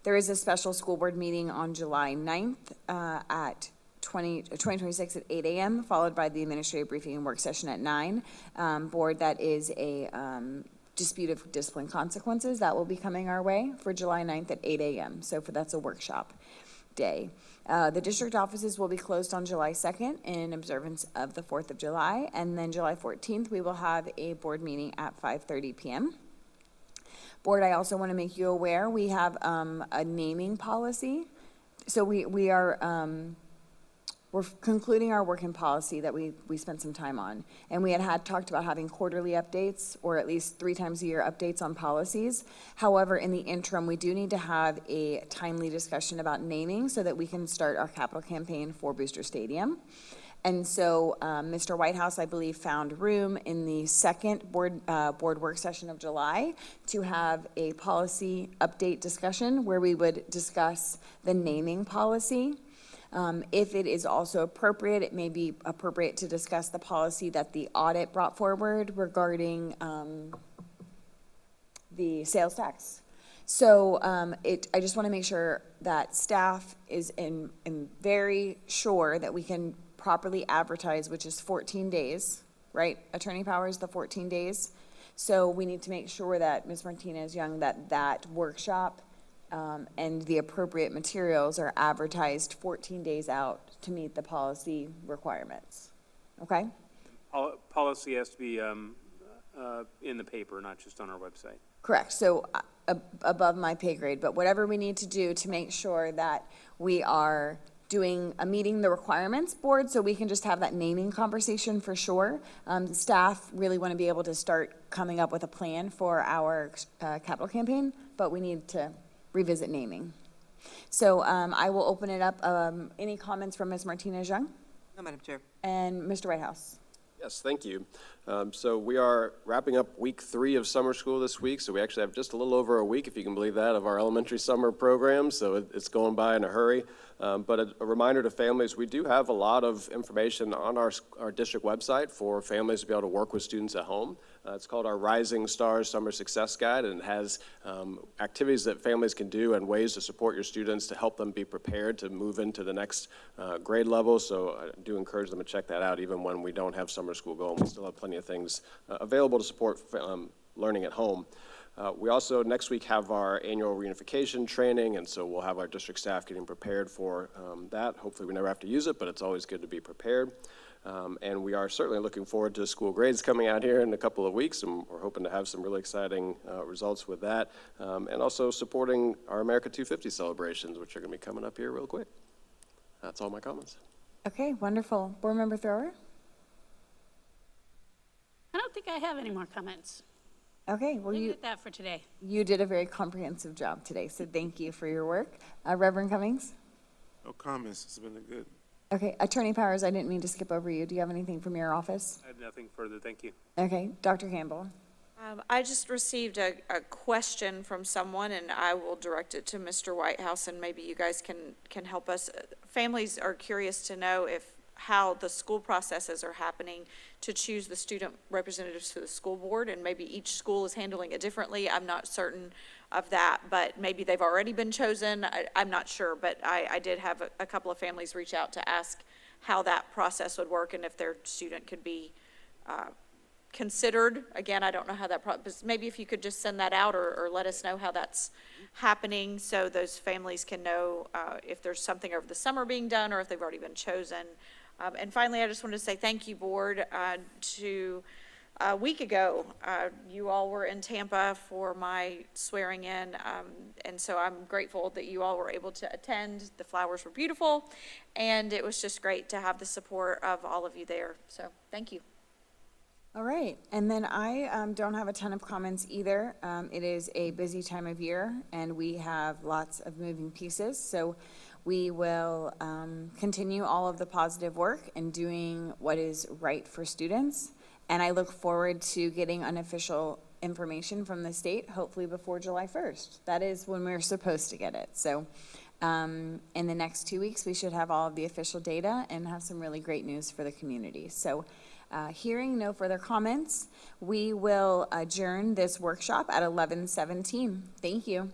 There is a special school board meeting on July 9th at 2026 at 8 a.m., followed by the administrative briefing and work session at 9. Board, that is a dispute of discipline consequences that will be coming our way for July 9th at 8 a.m. So that's a workshop day. The district offices will be closed on July 2nd in observance of the 4th of July. And then July 14th, we will have a board meeting at 5:30 p.m. Board, I also want to make you aware, we have a naming policy. So we're concluding our work in policy that we spent some time on. And we had talked about having quarterly updates or at least 3 times a year updates on policies. However, in the interim, we do need to have a timely discussion about naming so that we can start our capital campaign for Booster Stadium. And so Mr. Whitehouse, I believe, found room in the second board work session of July to have a policy update discussion where we would discuss the naming policy. If it is also appropriate, it may be appropriate to discuss the policy that the audit brought forward regarding the sales tax. So I just want to make sure that staff is in very sure that we can properly advertise, which is 14 days, right? Attorney Powers, the 14 days. So we need to make sure that Ms. Martinez-Young, that workshop and the appropriate materials are advertised 14 days out to meet the policy requirements. Okay? Policy has to be in the paper, not just on our website. Correct. So above my pay grade, but whatever we need to do to make sure that we are meeting the requirements board, so we can just have that naming conversation for sure. The staff really want to be able to start coming up with a plan for our capital campaign, but we need to revisit naming. So I will open it up. Any comments from Ms. Martinez-Young? No, Madam Chair. And Mr. Whitehouse? Yes, thank you. So we are wrapping up week 3 of summer school this week, so we actually have just a little over a week, if you can believe that, of our elementary summer program, so it's going by in a hurry. But a reminder to families, we do have a lot of information on our district website for families to be able to work with students at home. It's called our Rising Stars Summer Success Guide, and it has activities that families can do and ways to support your students to help them be prepared to move into the next grade level. So I do encourage them to check that out, even when we don't have summer school going. We still have plenty of things available to support learning at home. We also, next week, have our annual reunification training, and so we'll have our district staff getting prepared for that. Hopefully we never have to use it, but it's always good to be prepared. And we are certainly looking forward to school grades coming out here in a couple of weeks, and we're hoping to have some really exciting results with that. And also supporting our America 250 celebrations, which are going to be coming up here real quick. That's all my comments. Okay, wonderful. Board Member Thrower? I don't think I have any more comments. Okay, well, Leave it at that for today. you did a very comprehensive job today, so thank you for your work. Reverend Cummings? No comments. It's been good. Okay, Attorney Powers, I didn't mean to skip over you. Do you have anything from your office? I have nothing further, thank you. Okay, Dr. Campbell? I just received a question from someone, and I will direct it to Mr. Whitehouse, and maybe you guys can help us. Families are curious to know how the school processes are happening to choose the student representatives to the school board, and maybe each school is handling it differently. I'm not certain of that, but maybe they've already been chosen. I'm not sure, but I did have a couple of families reach out to ask how that process would work and if their student could be considered. Again, I don't know how that process, maybe if you could just send that out or let us know how that's happening so those families can know if there's something over the summer being done or if they've already been chosen. And finally, I just wanted to say thank you, board, to a week ago, you all were in Tampa for my swearing in, and so I'm grateful that you all were able to attend. The flowers were beautiful, and it was just great to have the support of all of you there, so thank you. All right, and then I don't have a ton of comments either. It is a busy time of year, and we have lots of moving pieces, so we will continue all of the positive work and doing what is right for students. And I look forward to getting unofficial information from the state, hopefully before July 1st. That is when we're supposed to get it. So In the next 2 weeks, we should have all of the official data and have some really great news for the community. So hearing no further comments, we will adjourn this workshop at 11:17. Thank you.